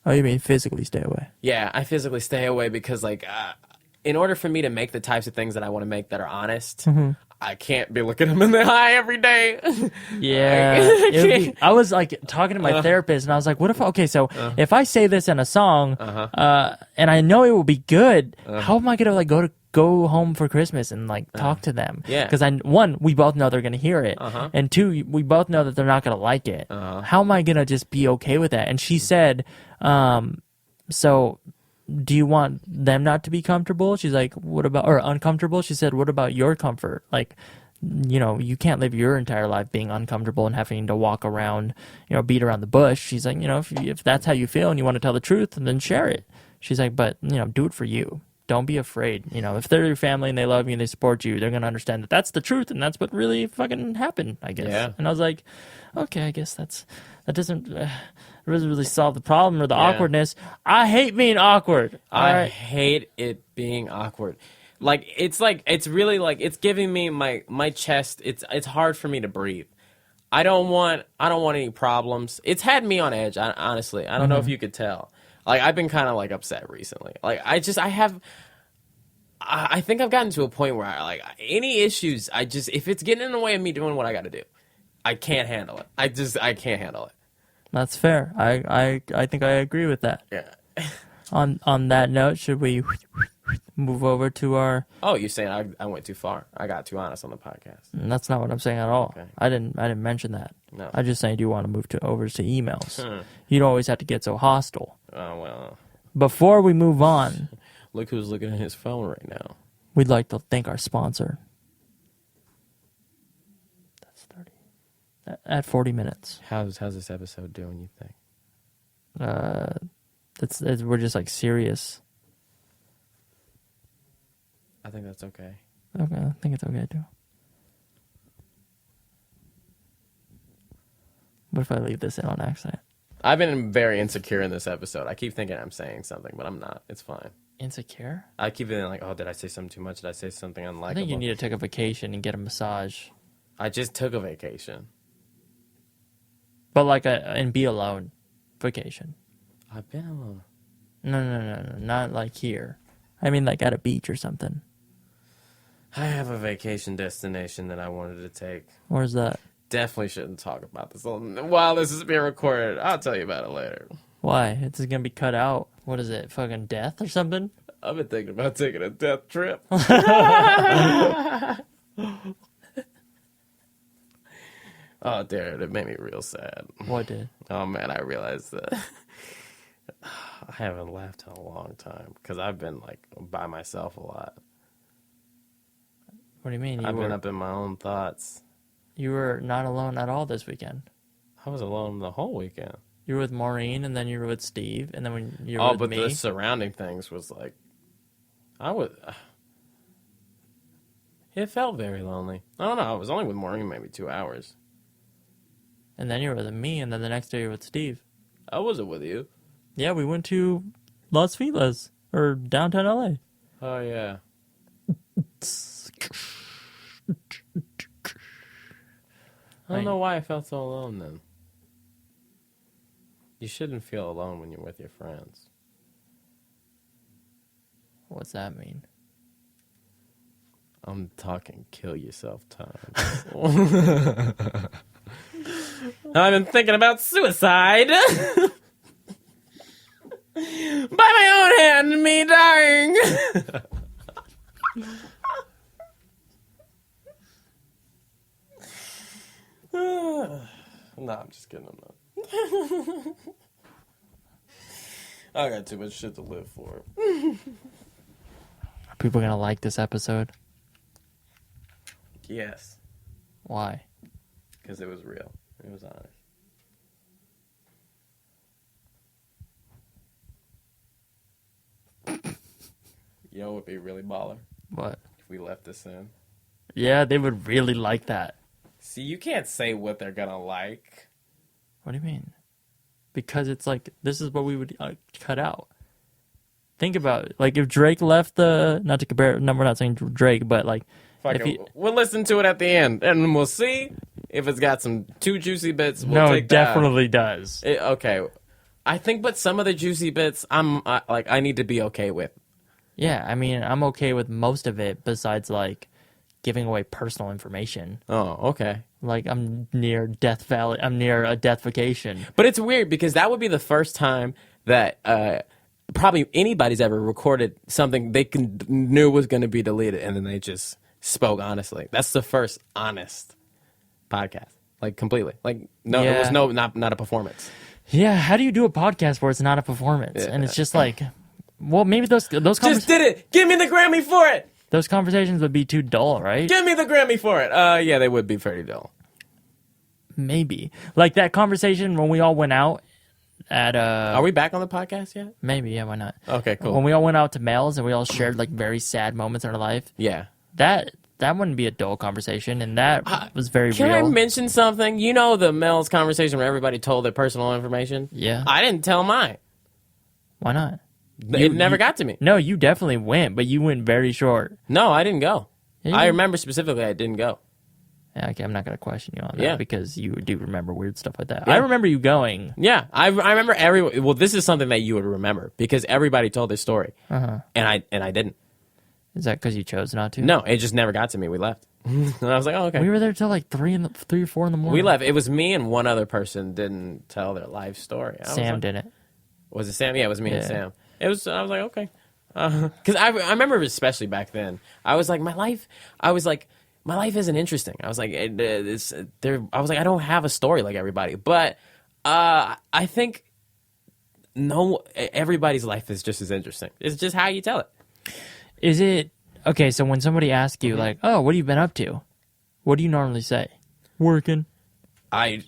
Oh, you mean physically stay away? Yeah, I physically stay away because, like, in order for me to make the types of things that I want to make that are honest, I can't be looking him in the eye every day. Yeah. I was like talking to my therapist, and I was like, what if, okay, so if I say this in a song, and I know it will be good, how am I going to like go home for Christmas and like talk to them? Yeah. Because one, we both know they're going to hear it. And two, we both know that they're not going to like it. How am I going to just be okay with that? And she said, so do you want them not to be comfortable? She's like, what about, or uncomfortable? She said, what about your comfort? Like, you know, you can't live your entire life being uncomfortable and having to walk around, you know, beat around the bush. She's like, you know, if that's how you feel and you want to tell the truth, then share it. She's like, but, you know, do it for you. Don't be afraid. You know, if they're your family and they love you and they support you, they're going to understand that that's the truth and that's what really fucking happened, I guess. Yeah. And I was like, okay, I guess that doesn't really solve the problem or the awkwardness. I hate being awkward. I hate it being awkward. It's really like it's giving me my chest. It's hard for me to breathe. I don't want any problems. It's had me on edge. Honestly, I don't know if you could tell. Like I've been kind of like upset recently. Like I think I've gotten to a point where any issues. If it's getting in the way of me doing what I got to do, I can't handle it. I can't handle it. That's fair. I think I agree with that. Yeah. On that note, should we move over to our? Oh, you're saying I went too far. I got too honest on the podcast. That's not what I'm saying at all. Okay. I didn't mention that. No. I just saying, do you want to move over to emails? You don't always have to get so hostile. Oh well. Before we move on, Look who's looking at his phone right now. we'd like to thank our sponsor. That's 30 at 40 minutes. How's this episode doing? You think? We're just like serious. I think that's okay. Okay, I think it's okay too. What if I leave this in on accident? I've been very insecure in this episode. I keep thinking I'm saying something, but I'm not. It's fine. Insecure? I keep feeling like, oh, did I say something too much? Did I say something unlikable? I think you need to take a vacation and get a massage. I just took a vacation. But like and be alone. Vacation. I've been alone. No. Not like here. I mean like at a beach or something. I have a vacation destination that I wanted to take. Where's that? Definitely shouldn't talk about this while this is being recorded. I'll tell you about it later. Why? It's going to be cut out. What is it? Fucking death or something? I've been thinking about taking a death trip. Oh, Darren, it made me real sad. What did? Oh, man, I realized that I haven't laughed in a long time because I've been, like, by myself a lot. What do you mean? I've been up in my own thoughts. You were not alone at all this weekend. I was alone the whole weekend. You were with Maureen, and then you were with Steve, and then when you were with me. Oh, but the surrounding things was like, it felt very lonely. I don't know. I was only with Maureen maybe 2 hours. And then you were with me, and then the next day you were with Steve. I wasn't with you. Yeah, we went to Las Feliz, or downtown LA. Oh, yeah. I don't know why I felt so alone then. You shouldn't feel alone when you're with your friends. What's that mean? I'm talking kill yourself time. I've been thinking about suicide. By my own hand, me dying. No, I'm just kidding. I'm not. I got too much shit to live for. Are people gonna like this episode? Yes. Why? Because it was real. It was honest. You know what would be really baller? What? If we left this in. Yeah, they would really like that. See, you can't say what they're gonna like. What do you mean? Because it's like, this is what we would cut out. Think about it. Like, if Drake left not to compare, no, we're not saying Drake, but like, We'll listen to it at the end, and we'll see if it's got some too juicy bits. We'll no, take it definitely does. Okay. I think, but some of the juicy bits, I need to be okay with. Yeah, I mean, I'm okay with most of it, besides like giving away personal information. Oh, okay. Like I'm near Death Valley. I'm near a death vacation. But it's weird because that would be the first time that probably anybody's ever recorded something they knew was going to be deleted, and then they just spoke honestly. That's the first honest podcast, like completely. Like no, it was not a performance. Yeah, how do you do a podcast where it's not a performance? And it's just like, well, maybe those just did it. Give me the Grammy for it. Those conversations would be too dull, right? Give me the Grammy for it. Yeah, they would be pretty dull. Maybe. Like that conversation when we all went out at Are we back on the podcast yet? Maybe, yeah, why not? Okay, cool. When we all went out to Mel's and we all shared like very sad moments in our life. Yeah. That wouldn't be a dull conversation, and that was very Can real. I mention something? You know the Mel's conversation where everybody told their personal information? Yeah. I didn't tell mine. Why not? It never got to me. No, you definitely went, but you went very short. No, I didn't go. Yeah, I remember specifically I didn't go. Yeah, okay, I'm not going to question you on that Yeah. because you do remember weird stuff like that. Yeah. I remember you going. Yeah, I remember well, this is something that you would remember because everybody told their story. Uh-huh. And I didn't. Is that because you chose not to? No, it just never got to me. We left. And I was like, oh, okay. We were there till like 3 or 4 in the morning. We left. It was me and one other person didn't tell their life story. Sam didn't. Was it Sam? Yeah, it was me and Sam. I was like, okay. Because I remember especially back then, I was like, my life isn't interesting. I was like, I was like, I don't have a story like everybody. But I think everybody's life is just as interesting. It's just how you tell it. Is it okay? So when somebody asks you like, "Oh, what have you been up to?" What do you normally say? Working. I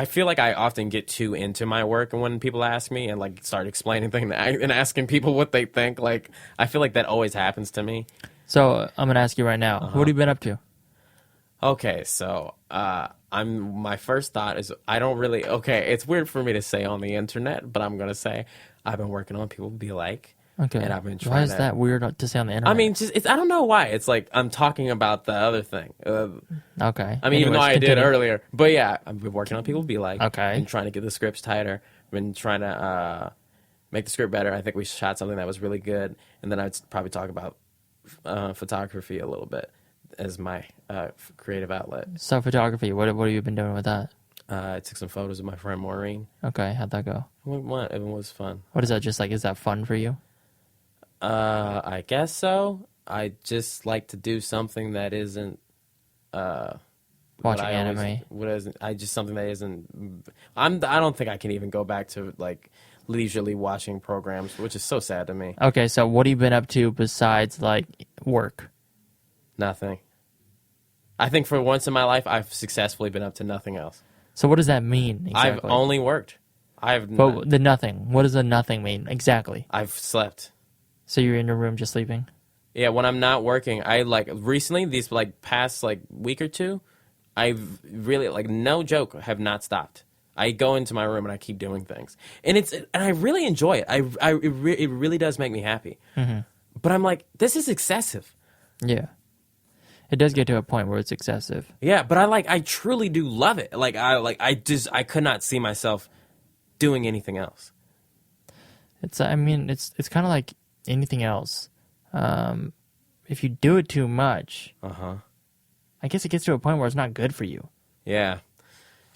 feel like I often get too into my work when people ask me and like start explaining things and asking people what they think. Like I feel like that always happens to me. So I'm gonna ask you right now. What have you been up to? Okay, so my first thought is I don't really. Okay, it's weird for me to say on the internet, but I'm gonna say I've been working on People Be Like. Okay. And I've been trying Why is that weird to say on the internet? I mean, I don't know why. It's like I'm talking about the other thing. Okay. I mean, even though I continue. did earlier. But yeah, I've been working on People Be Like. Okay. And trying to get the scripts tighter. Been trying to make the script better. I think we shot something that was really good. And then I'd probably talk about photography a little bit as my creative outlet. So photography. What have you been doing with that? I took some photos of my friend Maureen. Okay. How'd that go? It was fun. What is that? Just like, is that fun for you? I guess so. I just like to do something that isn't Watching anime. Something that isn't. I don't think I can even go back to like leisurely watching programs, which is so sad to me. Okay, so what have you been up to besides like work? Nothing. I think for once in my life, I've successfully been up to nothing else. So what does that mean exactly? I've only worked. But the nothing. What does the nothing mean exactly? I've slept. So you're in your room just sleeping? Yeah, when I'm not working, I like recently these like past like week or two, I've really like no joke have not stopped. I go into my room and I keep doing things, and I really enjoy it. It really does make me happy. Mm-hmm. But I'm like, this is excessive. Yeah, it does get to a point where it's excessive. Yeah, but I truly do love it. I could not see myself doing anything else. It's kind of like anything else. If you do it too much, I guess it gets to a point where it's not good for you. Yeah.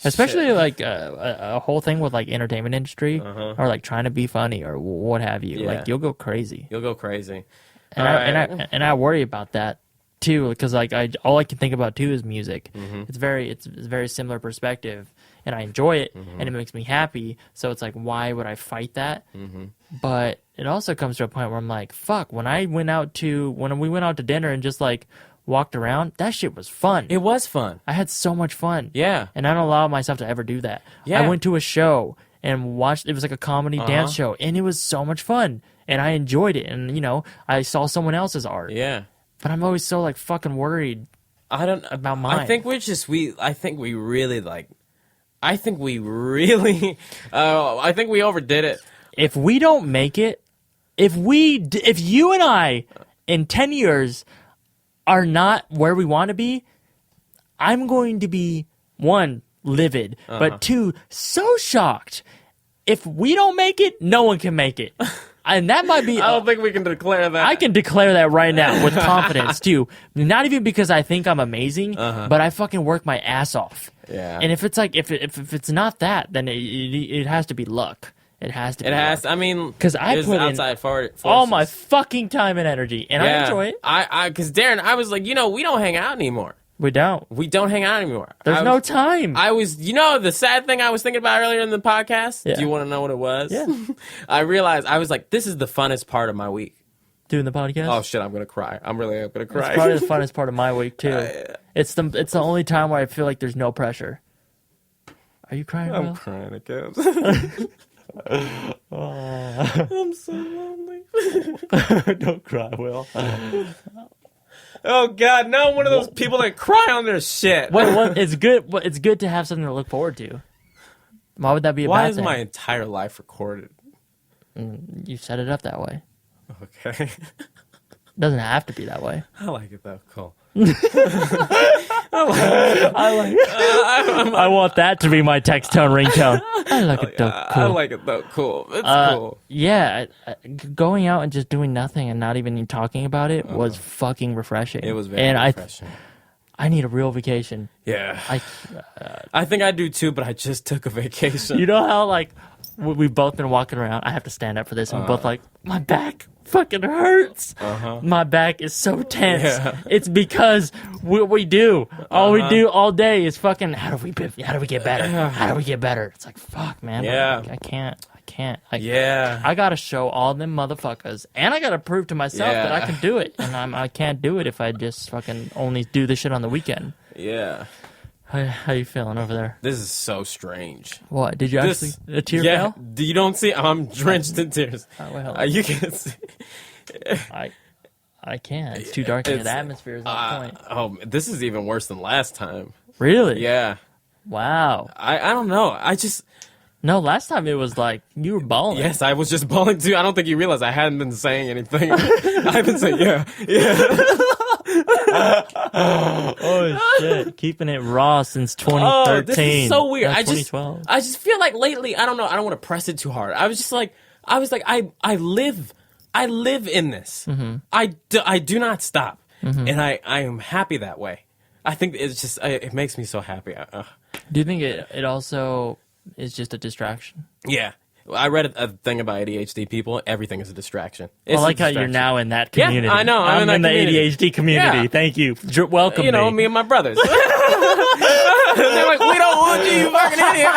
Especially like a whole thing with like entertainment industry or like trying to be funny or what have you. Yeah. Like you'll go crazy. You'll go crazy. And I worry about that too because like all I can think about too is music. Mm-hmm. It's very similar perspective and I enjoy it and it makes me happy. So it's like why would I fight that? Mm-hmm. But it also comes to a point where I'm like, fuck, when we went out to dinner and just like walked around, that shit was fun. It was fun. I had so much fun. Yeah. And I don't allow myself to ever do that. Yeah. I went to a show and watched, it was like a comedy dance show and it was so much fun. And I enjoyed it. And, I saw someone else's art. Yeah. But I'm always so like fucking worried about mine. I think I think we overdid it. If we don't make it, if you and I in 10 years are not where we want to be, I'm going to be, one, livid, but two, so shocked. If we don't make it, no one can make it. And that might be. I don't think we can declare that. I can declare that right now with confidence too. Not even because I think I'm amazing, but I fucking work my ass off. Yeah. And if it's like if it's not that, then it has to be luck. It has to. I mean, because I there's put outside forces. all my fucking time and energy, and I enjoy it. Because Darren, I was like, we don't hang out anymore. We don't. We don't hang out anymore. There's no time. The sad thing I was thinking about earlier in the podcast. Yeah. Do you want to know what it was? Yeah. I realized I was like, this is the funnest part of my week. Doing the podcast. Oh shit, I'm gonna cry. I'm gonna cry. It's probably the funnest part of my week too. It's the only time where I feel like there's no pressure. Are you crying? I'm Will? crying again. I'm so lonely. Don't cry, Will. Oh God, now I'm one of those people that cry on their shit. What? It's good. It's good to have something to look forward to. Why would that be a Why bad is thing? my entire life recorded? You set it up that way. Okay. It doesn't have to be that way. I like it though. Cool. I want that to be my text tone ringtone. I like it though. Cool. I like it though. Cool. It's cool. Yeah, going out and just doing nothing and not even talking about it was fucking refreshing. It was very refreshing. I need a real vacation. Yeah. I think I do too, but I just took a vacation. You know how like we've both been walking around. I have to stand up for this, and we're both like, my back fucking hurts. My back is so tense. Yeah. It's because we do all we do all day is fucking. How do we get better? How do we get better? It's like fuck, man. Yeah. I can't. Yeah. I gotta show all them motherfuckers, and I gotta prove to myself that I can do it, and I can't do it if I just fucking only do this shit on the weekend. Yeah. How you feeling over there? This is so strange. What did you actually a tear fell? You don't see? I'm drenched in tears. Well, you can't see. I can't. It's too dark in the atmosphere. Is that point? Oh, this is even worse than last time. Really? Yeah. Wow. I don't know. No, last time it was like you were bawling. Yes, I was just bawling too. I don't think you realized I hadn't been saying anything. I've been saying yeah. Oh shit! Keeping it raw since 2013. Oh, this is so weird. No, 2012. I just feel like lately, I don't know. I don't want to press it too hard. I was like, I live in this. Mm-hmm. I do not stop, and I am happy that way. I think it's just it makes me so happy. Do you think it also is just a distraction? Yeah. I read a thing about ADHD people. Everything is a distraction. I like how you're now in that community. Yeah, I know. I'm in the ADHD community. Yeah. Thank you. Welcome. Me and my brothers. They're like, we don't want you, you fucking idiot.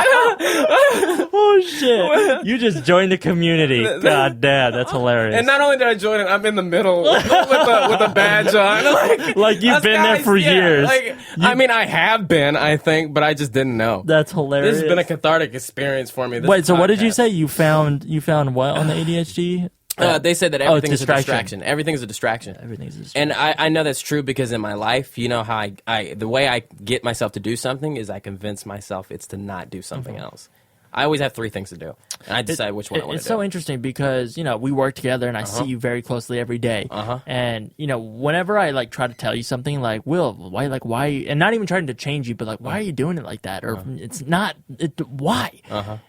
Oh shit! You just joined the community. God damn, that's hilarious. And not only did I join it, I'm in the middle with a badge on. Like you've been there for years. I have been, I think, but I just didn't know. That's hilarious. This has been a cathartic experience for me. Wait, so what did you say? You found what on the ADHD? They said that everything is a distraction. Everything is a distraction. Everything's a distraction. And I know that's true because in my life, you know how the way I get myself to do something is I convince myself it's to not do something else. I always have 3 things to do, and I decide which one I want to do. It's so interesting because, we work together and I see you very closely every day. And, whenever I try to tell you something like, Will, why, and not even trying to change you, but why are you doing it like that? Or it's not, why?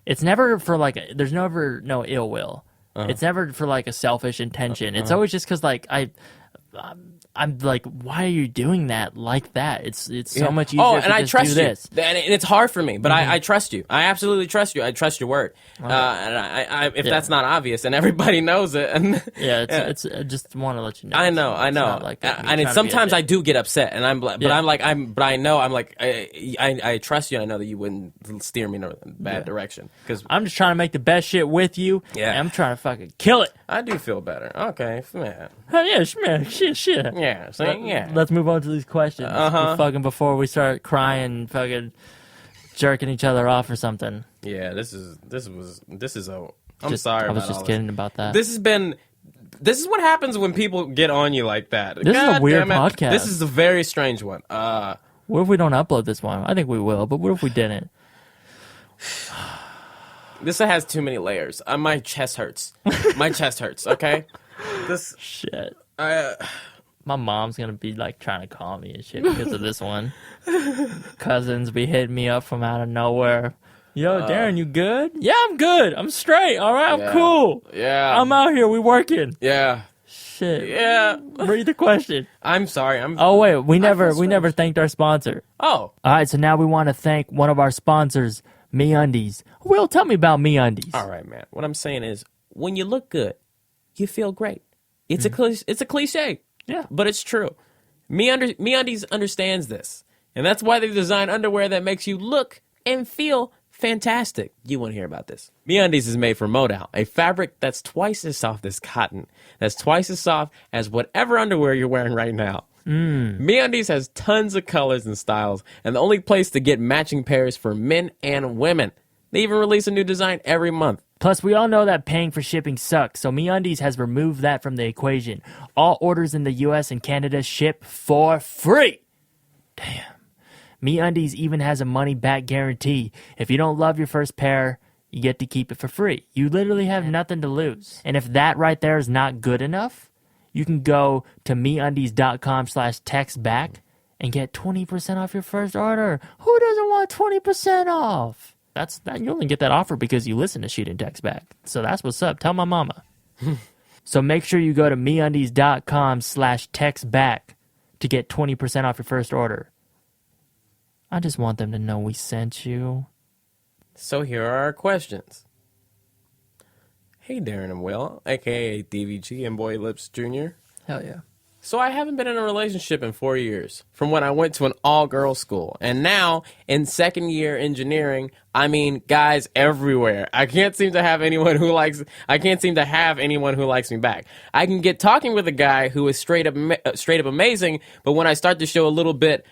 It's never for there's never no ill will. It's never for a selfish intention. It's always just because I'm like, why are you doing that like that? It's so much easier. Oh, and I just trust do you. this. And it's hard for me, but I trust you. I absolutely trust you. I trust your word. And if that's not obvious, and everybody knows it, and it's I just want to let you know. I know. And sometimes I do get upset, and I trust you. And I know that you wouldn't steer me in a bad direction because I'm just trying to make the best shit with you. Yeah, and I'm trying to fucking kill it. I do feel better. Okay, man. Oh, yeah, man. Shit. Yeah, yeah. Let's move on to these questions. Fucking before we start crying, fucking jerking each other off or something. Yeah, this is a. I was just kidding about that. This is what happens when people get on you like that. This is a weird podcast. This is a very strange one. What if we don't upload this one? I think we will, but what if we didn't? This has too many layers. My chest hurts. My chest hurts. Okay. This shit. My mom's gonna be trying to call me and shit because of this one. Cousins be hitting me up from out of nowhere. Yo, Darren, you good? Yeah, I'm good. I'm straight. All right, Yeah. I'm cool. Yeah. I'm out here. We working. Yeah. Shit. Yeah. Read the question. I'm sorry. Oh wait, we never strange. thanked our sponsor. Oh. All right, so now we want to thank one of our sponsors, MeUndies. Will, tell me about MeUndies. All right, man. What I'm saying is, when you look good, you feel great. It's a cliche. Yeah. But it's true. MeUndies understands this. And that's why they design underwear that makes you look and feel fantastic. You want to hear about this. MeUndies is made from modal, a fabric that's twice as soft as cotton. That's twice as soft as whatever underwear you're wearing right now. MeUndies has tons of colors and styles, and the only place to get matching pairs for men and women. They even release a new design every month. Plus, we all know that paying for shipping sucks, so MeUndies has removed that from the equation. All orders in the US and Canada ship for free. Damn. MeUndies even has a money-back guarantee. If you don't love your first pair, you get to keep it for free. You literally have nothing to lose. And if that right there is not good enough, you can go to MeUndies.com/textback and get 20% off your first order. Who doesn't want 20% off? You only get that offer because you listen to Shoot and Text Back. So that's what's up. Tell my mama. So make sure you go to MeUndies.com/textback to get 20% off your first order. I just want them to know we sent you. So here are our questions. Hey, Darren and Will, a.k.a. DVG and Boy Lips Jr. Hell yeah. So I haven't been in a relationship in 4 years, from when I went to an all-girls school. And now, in second year engineering, I mean, guys everywhere. I can't seem to have anyone who likes me back. I can get talking with a guy who is straight up amazing, but when I start to show a little bit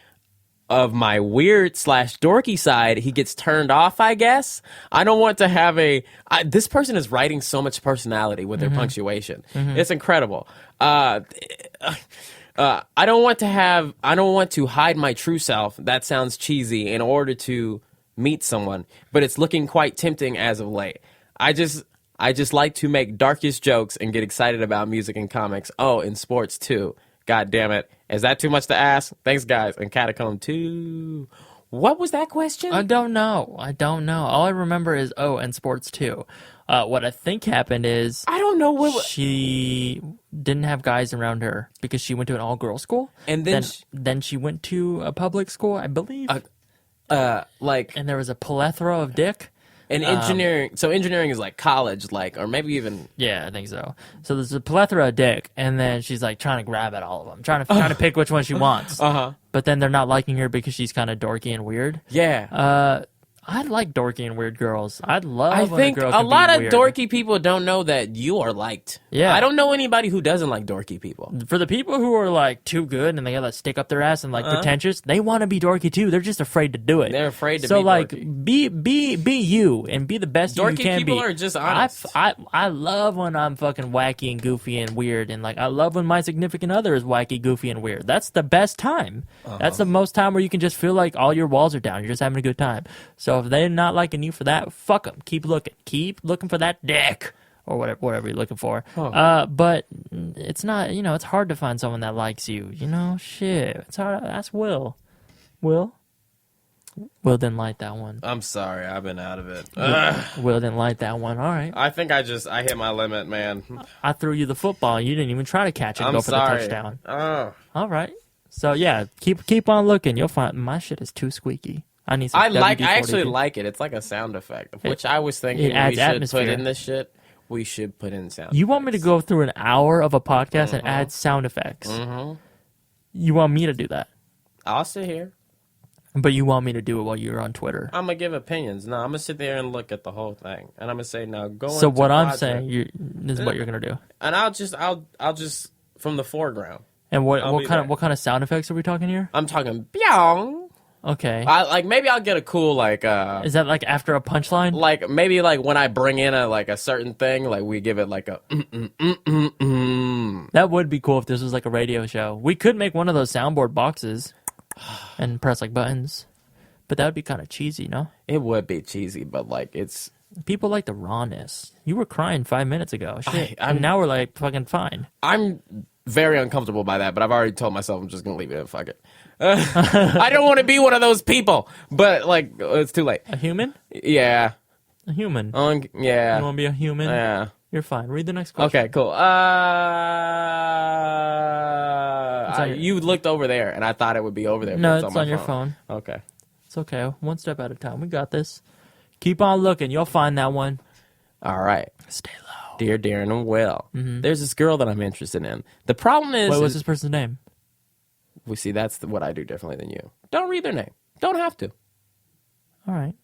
of my weird/dorky side, he gets turned off, I guess. I don't want to have this person is writing so much personality with their punctuation. It's incredible. I don't want to hide my true self. That sounds cheesy in order to meet someone, but it's looking quite tempting as of late. I just like to make darkest jokes and get excited about music and comics. Oh, and sports too. God damn it. Is that too much to ask? Thanks, guys. And Catacomb 2. What was that question? I don't know. All I remember is, and sports too. What I think happened is... I don't know what... She didn't have guys around her because she went to an all-girls school. And then she went to a public school, I believe. And there was a plethora of dick. And engineering, so engineering is like college, or maybe even... Yeah, I think so. So there's a plethora of dick, and then she's like trying to grab at all of them, trying to pick which one she wants. But then they're not liking her because she's kind of dorky and weird. Yeah. I like dorky and weird girls. I'd love I when think a girl a can lot be of weird. dorky people don't know that you are liked. Yeah. I don't know anybody who doesn't like dorky people. For the people who are like too good and they gotta stick up their ass and pretentious, they want to be dorky too. They're just afraid to do it. They're afraid to so be dorky. be you and be the best Dorky you can be. people are just honest. I love when I'm fucking wacky and goofy and weird, and I love when my significant other is wacky, goofy, and weird. That's the best time. That's the most time where you can just feel like all your walls are down. You're just having a good time. So if they're not liking you for that, fuck them. Keep looking for that dick or whatever you're looking for. But it's not, it's hard to find someone that likes you. Shit. It's hard. Ask Will. Will didn't like that one. I'm sorry, I've been out of it. Will didn't like that one. All right. I think I hit my limit, man. I threw you the football. You didn't even try to catch it and go for the touchdown. All right. So yeah, keep on looking. You'll find my shit is too squeaky. I need some I actually like it. It's like a sound effect, which I was thinking we should put in this shit. We should put in sound You want me to go through an hour of a podcast and add sound effects? You want me to do that? I'll sit here. But you want me to do it while you're on Twitter? I'm going to give opinions. No, I'm going to sit there and look at the whole thing. And I'm going to say, now go So into what I'm project. saying is what you're going to do. And I'll just from the foreground. And what kind of sound effects are we talking here? I'm talking byong. Okay. Maybe I'll get a cool Is that like after a punchline? Maybe when I bring in a certain thing, we give it a That would be cool if this was like a radio show. We could make one of those soundboard boxes and press buttons. But that would be kind of cheesy, no? It would be cheesy, but it's people like the rawness. You were crying 5 minutes ago. Shit. I'm now we're fucking fine. I'm very uncomfortable by that, but I've already told myself I'm just gonna leave it and fuck it. I don't want to be one of those people. But, like, it's too late. A human? Yeah. A human. Yeah. You want to be a human? Yeah. You're fine. Read the next question. Okay, cool. You looked over there, and I thought it would be over there. No, but it's on your phone. phone. Okay. It's okay. One step at a time. We got this. Keep on looking. You'll find that one. All right. Stay low. Dear Darren and Will, there's this girl that I'm interested in. The problem is... Wait, what's this person's name? We see, that's what I do differently than you. Don't read their name. Don't have to. All right.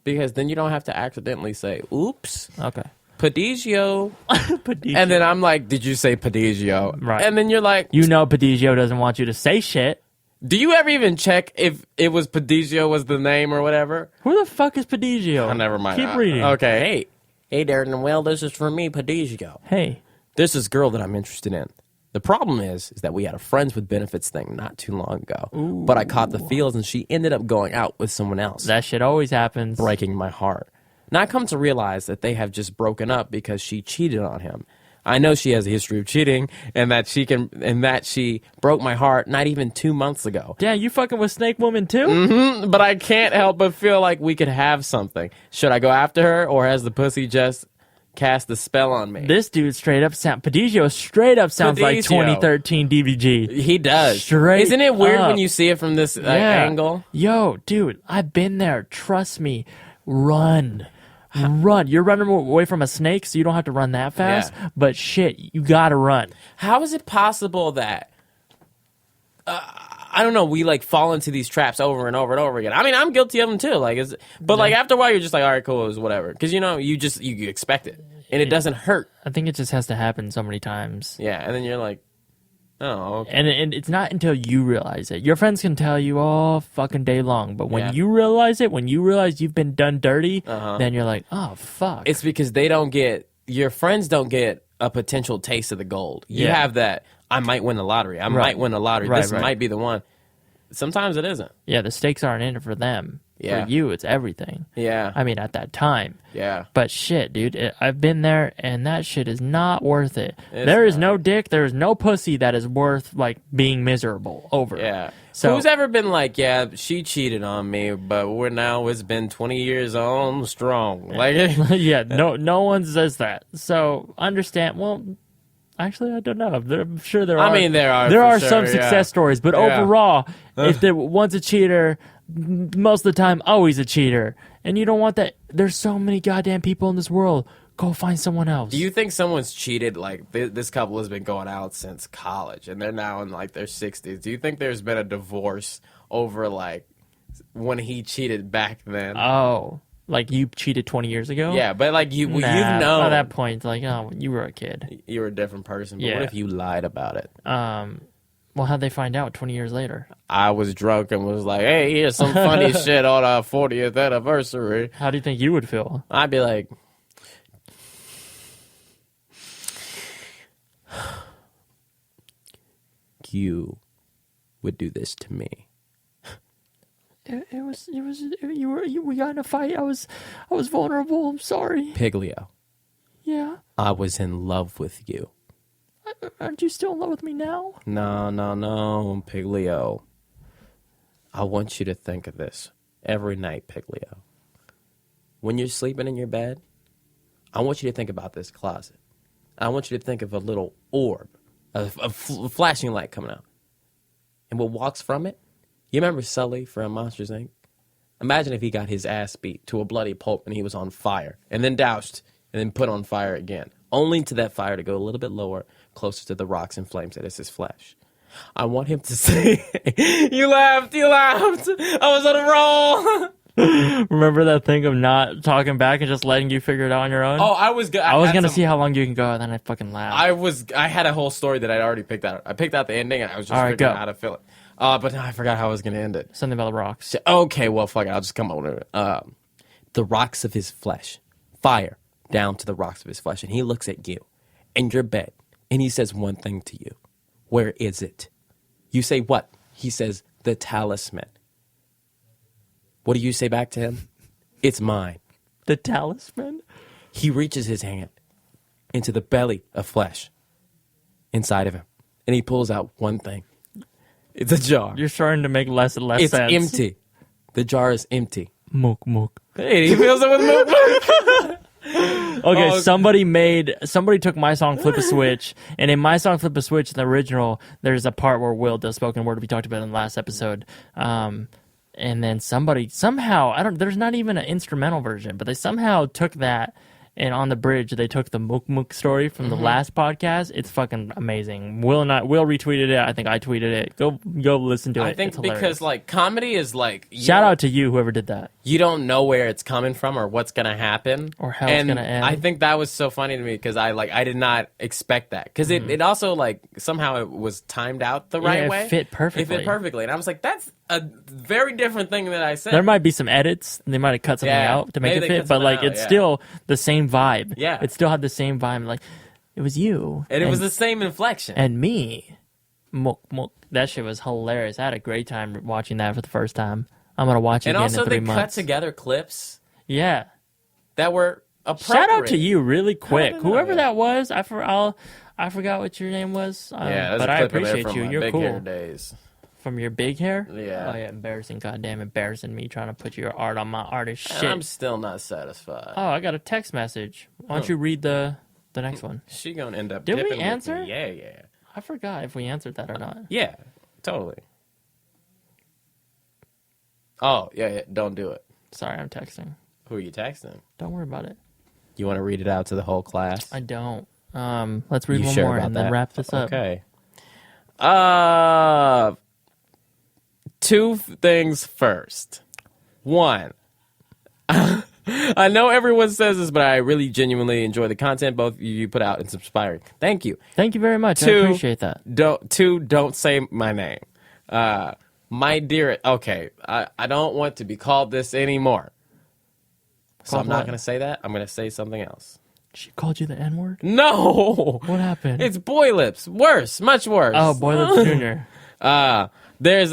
Because then you don't have to accidentally say, oops, Okay. Padigio. Padigio. And then I'm like, did you say Padigio? Right. And then you're like... You know Padigio doesn't want you to say shit. Do you ever even check if it was Padigio was the name or whatever? Who the fuck is Padigio? Oh, never mind. Keep reading. Okay. Hey, Darren and Will, this is for me, Padigio. Hey. There's this girl that I'm interested in. The problem is that we had a friends with benefits thing not too long ago. Ooh. But I caught the feels and she ended up going out with someone else. That shit always happens. Breaking my heart. Now I come to realize that they have just broken up because she cheated on him. I know she has a history of cheating and that she broke my heart not even 2 months ago. Damn, you fucking with Snake Woman too? But I can't help but feel like we could have something. Should I go after her or has the pussy just cast the spell on me? This dude Padigio straight up sounds like Padigio. 2013 DVG. He does. Straight Isn't it weird up. when you see it from this angle? Yo, dude, I've been there. Trust me. Run. Run. You're running away from a snake, so you don't have to run that fast. Yeah. But shit, you gotta run. How is it possible that I don't know, we like fall into these traps over and over and over again? I mean, I'm guilty of them too. Like, like after a while, you're just like, all right, cool, it was whatever, because you expect it and it doesn't hurt. I think it just has to happen so many times. Yeah, and then you're like, oh, okay. And it's not until you realize it. Your friends can tell you all fucking day long, but when Yeah. you realize it, when you realize you've been done dirty, then you're like, oh fuck. It's because your friends don't get a potential taste of the gold. You Yeah. have that. I might win the lottery. I might win the lottery. Right, This right. might be the one. Sometimes it isn't. Yeah, the stakes aren't in it for them. Yeah. For you, it's everything. Yeah. I mean, at that time. Yeah. But shit, dude, I've been there, and that shit is not worth it. It's There is not. no dick, there is no pussy that is worth, like, being miserable over. Yeah. So, Who's ever been like, yeah, she cheated on me, but it's been 20 years on strong. Like, yeah, no one says that. So, understand, well, actually, I don't know. I'm sure there are. I mean, there are. There for are sure, some yeah. success stories, but Yeah. overall, if there one's a cheater, most of the time, always a cheater. And you don't want that. There's so many goddamn people in this world. Go find someone else. Do you think someone's cheated? Like, this couple has been going out since college, and they're now in, like, their 60s. Do you think there's been a divorce over, like, when he cheated back then? Oh, like you cheated 20 years ago? Yeah, but, like, you've known. By that point, like, oh, you were a kid. You were a different person. But Yeah. what if you lied about it? Well, how'd they find out 20 years later? I was drunk and was like, hey, here's some funny shit on our 40th anniversary. How do you think you would feel? I'd be like, you would do this to me. We got in a fight. I was vulnerable. I'm sorry. Piglio, Yeah. I was in love with you. Aren't you still in love with me now? No, Piglio. I want you to think of this every night, Piglio. When you're sleeping in your bed, I want you to think about this closet. I want you to think of a little orb, a flashing light coming out. And what walks from it? You remember Sully from Monsters, Inc.? Imagine if he got his ass beat to a bloody pulp and he was on fire, and then doused, and then put on fire again, only to that fire to go a little bit lower, closer to the rocks and flames that is his flesh. I want him to say, you laughed, I was on a roll. Remember that thing of not talking back and just letting you figure it out on your own? Oh, I was gonna see how long you can go, and then I fucking laughed. I had a whole story that I'd already picked out. I picked out the ending, and I was just All right, figuring go. out how to fill it. But now I forgot how I was going to end it. Something about the rocks. Okay, well, fuck it. I'll just come up with it. The rocks of his flesh. Fire down to the rocks of his flesh. And he looks at you in your bed, and he says one thing to you. Where is it? You say what? He says, the talisman. What do you say back to him? It's mine. The talisman? He reaches his hand into the belly of flesh inside of him, and he pulls out one thing. It's a jar. You're starting to make less and less It's sense. empty. The jar is empty. Mook mook. Hey, he fills it with milk. Okay, Oh. somebody took my song Flip a Switch, and in my song Flip a Switch, the original, there's a part where Will does spoken word we talked about in the last episode. And then somehow, there's not even an instrumental version, but they somehow took that, and on the bridge, they took the Mook Mook story from the last podcast. It's fucking amazing. Will retweeted it. I think I tweeted it. Go listen to it. I think It's hilarious. because like comedy is like Shout out to you, whoever did that. you don't know where it's coming from or what's gonna happen Or how it's gonna end. I think that was so funny to me because I did not expect that because it also like somehow it was timed out the right it way. fit perfectly. It fit perfectly, and I was like, that's a very different thing that I said. There might be some edits. They might have cut something Yeah, out to make maybe it they fit, cut but something like out, it's yeah. still the same vibe. Yeah. It still had the same vibe. Like it was you and it was the same inflection. and me. Mook mook. That shit was hilarious. I had a great time watching that for the first time. I'm gonna watch it And again also in 3 they cut months. together clips Yeah. that were appropriate. Shout out to you, really quick. don't know, Whoever yeah. that was, I forgot what your name was. Yeah, there's but a I clip in there appreciate from you. my You're big cool. hair days. From your big hair? Yeah. Oh yeah, embarrassing. Goddamn embarrassing me trying to put your art on my artist And shit. I'm still not satisfied. Oh, I got a text message. Why don't you read the next one? She gonna end up. Did we dipping with answer? me. Yeah. I forgot if we answered that or not. Yeah, totally. Oh, yeah, don't do it. Sorry, I'm texting. Who are you texting? Don't worry about it. You want to read it out to the whole class? I don't. Let's read You one sure more about and then that? wrap this up. Okay. Two things first. One, I know everyone says this, but I really genuinely enjoy the content both you put out. It's inspiring. Thank you. Thank you very much. I Two, appreciate that. Don't say my name. My dear, okay, I don't want to be called this anymore. So Called I'm not what? going to say that. I'm going to say something else. She called you the N-word? No! What happened? It's Boy Lips. Worse. Much worse. Oh, Boy Lips Jr. There's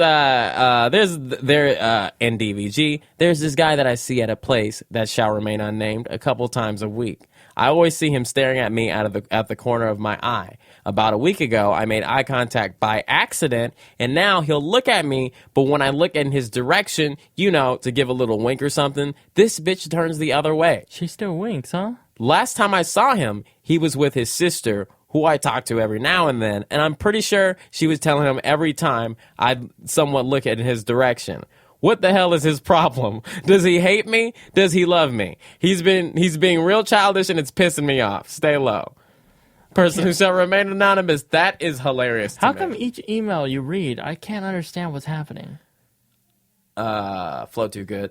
NDVG. There's this guy that I see at a place that shall remain unnamed a couple times a week. I always see him staring at me at the corner of my eye. About a week ago, I made eye contact by accident, and now he'll look at me, but when I look in his direction, to give a little wink or something, this bitch turns the other way. She still winks, huh? Last time I saw him, he was with his sister, who I talk to every now and then, and I'm pretty sure she was telling him every time I'd somewhat look in his direction. What the hell is his problem? Does he hate me? Does he love me? He's being real childish and it's pissing me off. Stay low. Person who shall remain anonymous. That is hilarious to How me. come each email you read, I can't understand what's happening? Flow too good.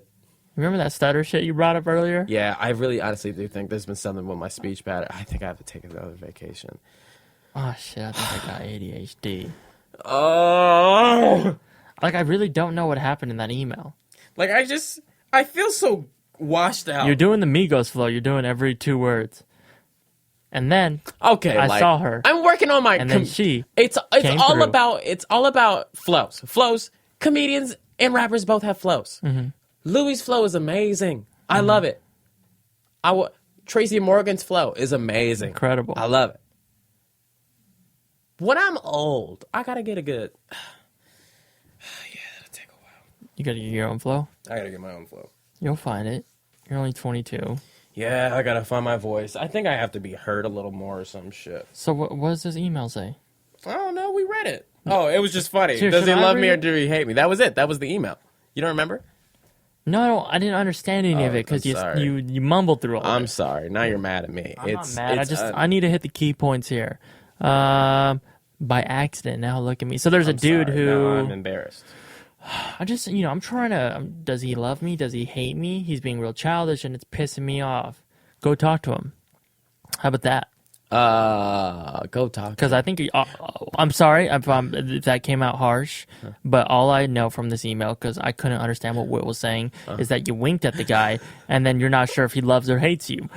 Remember that stutter shit you brought up earlier? Yeah, I really honestly do think there's been something with my speech pattern. I think I have to take another vacation. Oh, shit, I think I got ADHD. Oh! Like, I really don't know what happened in that email. Like, I feel so washed out. You're doing the Migos flow. You're doing every 2 words. And then Okay, I saw her. I'm working on my. And then she It's came all through. about flows. Flows. Comedians and rappers both have flows. Mm-hmm. Louis' flow is amazing. I love it. Tracy Morgan's flow is amazing. Incredible. I love it. When I'm old, I gotta get a good. Yeah, that'll take a while. You gotta get your own flow. I gotta get my own flow. You'll find it. You're only 22. Yeah, I gotta find my voice. I think I have to be heard a little more or some shit. So what does this email say? I don't know. We read it. Oh, it was just funny. Here, Does he should I love me read or it? do he hate me? That was it. That was the email. You don't remember? No, I didn't understand any of Oh, it because I'm sorry. you mumbled through all of I'm it. sorry. Now you're mad at me. I'm not mad. I need to hit the key points here. By accident. Now look at me. So there's a dude sorry. who Now I'm embarrassed. I'm trying to. Does he love me? Does he hate me? He's being real childish and it's pissing me off. Go talk to him. How about that? Go talk. Because I think I'm sorry if that came out harsh, but all I know from this email, because I couldn't understand what Whit was saying, is that you winked at the guy and then you're not sure if he loves or hates you.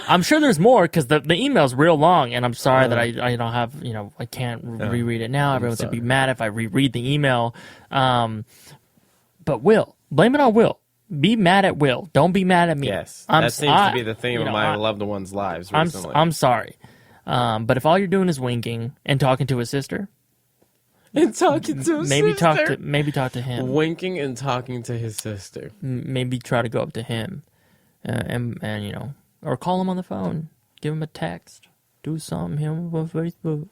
I'm sure there's more because the email's real long, and I'm sorry that I don't have I can't reread it now. Everyone's gonna be mad if I reread the email. But Will, blame it on Will. Be mad at Will. Don't be mad at me. Yes, that seems to be the theme of my loved ones' lives recently. I'm sorry. But if all you're doing is winking and talking to his sister, and talking to his maybe sister. talk to him. Winking and talking to his sister. Maybe try to go up to him, and you know, or call him on the phone, give him a text, do something. Him on Facebook.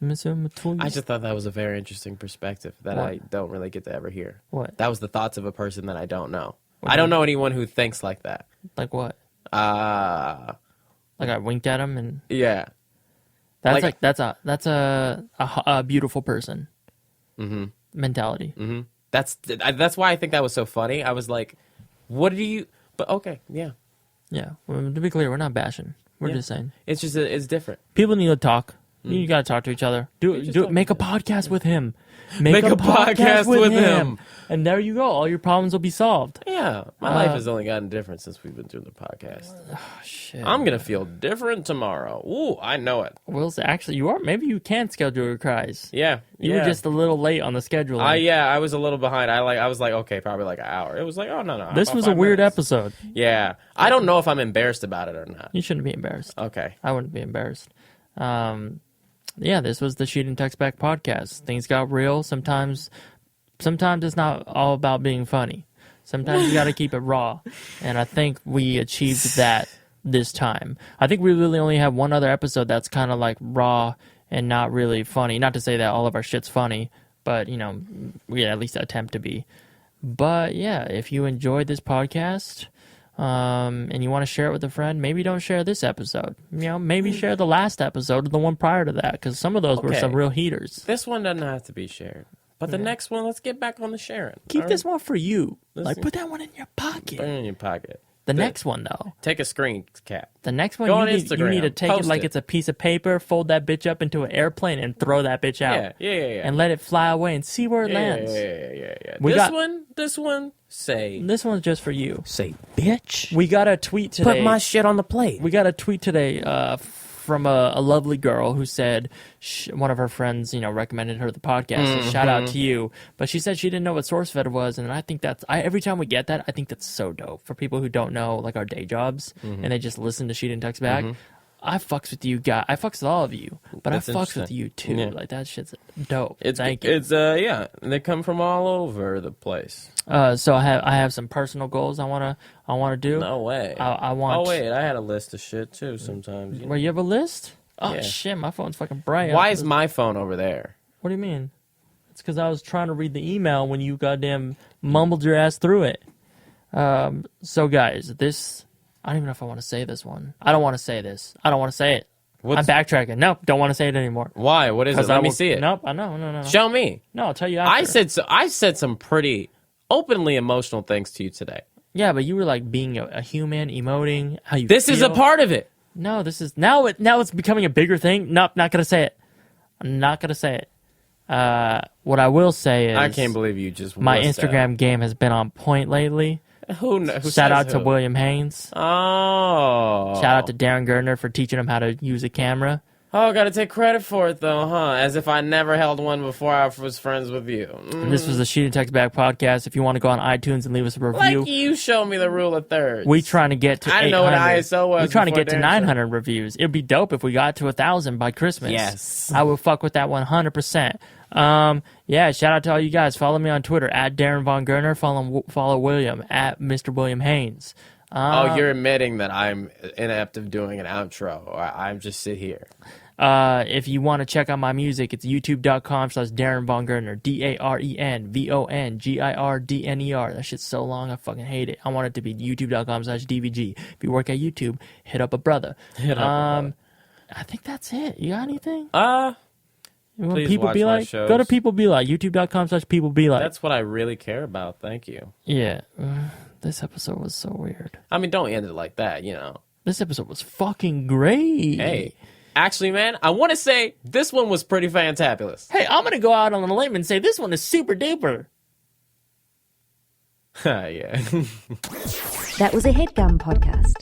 I just thought that was a very interesting perspective that I don't really get to ever hear. What? That was the thoughts of a person that I don't know. I don't know anyone who thinks like that. Like what? Like I winked at him and yeah. That's a beautiful person mentality. Mm-hmm. That's why I think that was so funny. I was like, what do you? But okay, yeah. Yeah. Well, to be clear, we're not bashing. We're just saying it's just it's different. People need to talk. You gotta talk to each other. Make a podcast with him. Make a podcast with him. And there you go. All your problems will be solved. Yeah. My life has only gotten different since we've been doing the podcast. Oh, shit. I'm going to feel different tomorrow. Ooh, I know it. Well, actually, you are. Maybe you can schedule your cries. Yeah. You were just a little late on the schedule. I was a little behind. I was like, okay, probably like an hour. It was like, oh, no. This was a weird episode. Yeah. I don't know if I'm embarrassed about it or not. You shouldn't be embarrassed. Okay. I wouldn't be embarrassed. Yeah, this was the Shoot and Text Back podcast. Things got real. Sometimes it's not all about being funny. Sometimes you got to keep it raw. And I think we achieved that this time. I think we really only have one other episode that's kind of like raw and not really funny. Not to say that all of our shit's funny, but, you know, we at least attempt to be. But, yeah, if you enjoyed this podcast and you want to share it with a friend, maybe don't share this episode. You know, maybe share the last episode or the one prior to that, because some of those were some real heaters. This one doesn't have to be shared. But the next one, let's get back on the sharing. Keep this one for you. Like, put that one in your pocket. Put it in your pocket. The next one, though. Take a screen cap. The next one, Go on you Instagram. need to take Post it like it's a piece of paper, fold that bitch up into an airplane, and throw that bitch out. Yeah. And let it fly away and see where it lands. Yeah. This one, say. This one's just for you. Say, bitch. We got a tweet today. Put my shit on the plate. We got a tweet today from a lovely girl who said one of her friends, recommended her the podcast. So shout out to you. But she said she didn't know what SourceFed was, and I think every time we get that, I think that's so dope for people who don't know like our day jobs and they just listen to Shoot and Text Back. I fucks with you guys. I fucks with all of you, but That's I fucks with you too. Yeah. Like that shit's dope. Thank you. It's they come from all over the place. So I have some personal goals I wanna do. No way. I want. Oh wait, I had a list of shit too. Sometimes. Where you have a list? Oh Yeah. shit, my phone's fucking bright. Why is my phone over there? What do you mean? It's because I was trying to read the email when you goddamn mumbled your ass through it. So guys, this. I don't even know if I want to say this one. I don't want to say this. I don't want to say it. I'm backtracking. Nope, don't want to say it anymore. Why? What is it? Let me see it. Nope, I know. No. Show me. No, I'll tell you after. I said some pretty openly emotional things to you today. Yeah, but you were like being a human, emoting, how you This feel. is a part of it. No, this is now it's becoming a bigger thing. Nope, not gonna say it. I'm not gonna say it. What I will say is I can't believe you just my wussed Instagram game has been on point lately. Who knows? Shout out to William Haynes. Oh. Shout out to Darren Gardner for teaching him how to use a camera. Oh, gotta take credit for it though, huh? As if I never held one before I was friends with you. And this was the Shoot and Text Back podcast. If you want to go on iTunes and leave us a review. Like you showed me the rule of thirds. We trying to get to 800. I didn't know what ISO was. We trying to before get to Darren 900 reviews. It'd be dope if we got to 1,000 by Christmas. Yes. I would fuck with that 100%. Yeah, shout out to all you guys. Follow me on Twitter at Darren Von Gerner. Follow William at Mr. William Haynes. You're admitting that I'm inept of doing an outro. I just sit here. If you want to check out my music, it's youtube.com/Darren Von Gerner. DARENVONGIRDNER. That shit's so long, I fucking hate it. I want it to be youtube.com/DVG. If you work at YouTube, hit up a brother. I think that's it. You got anything? Please people watch be my like, shows. go to People Be Like, youtube.com/People Be Like. That's what I really care about. Thank you. Yeah. This episode was so weird. I mean, don't end it like that, This episode was fucking great. Hey, actually, man, I want to say this one was pretty fantabulous. Hey, I'm going to go out on a limb and say this one is super duper. Yeah. That was a HeadGum podcast.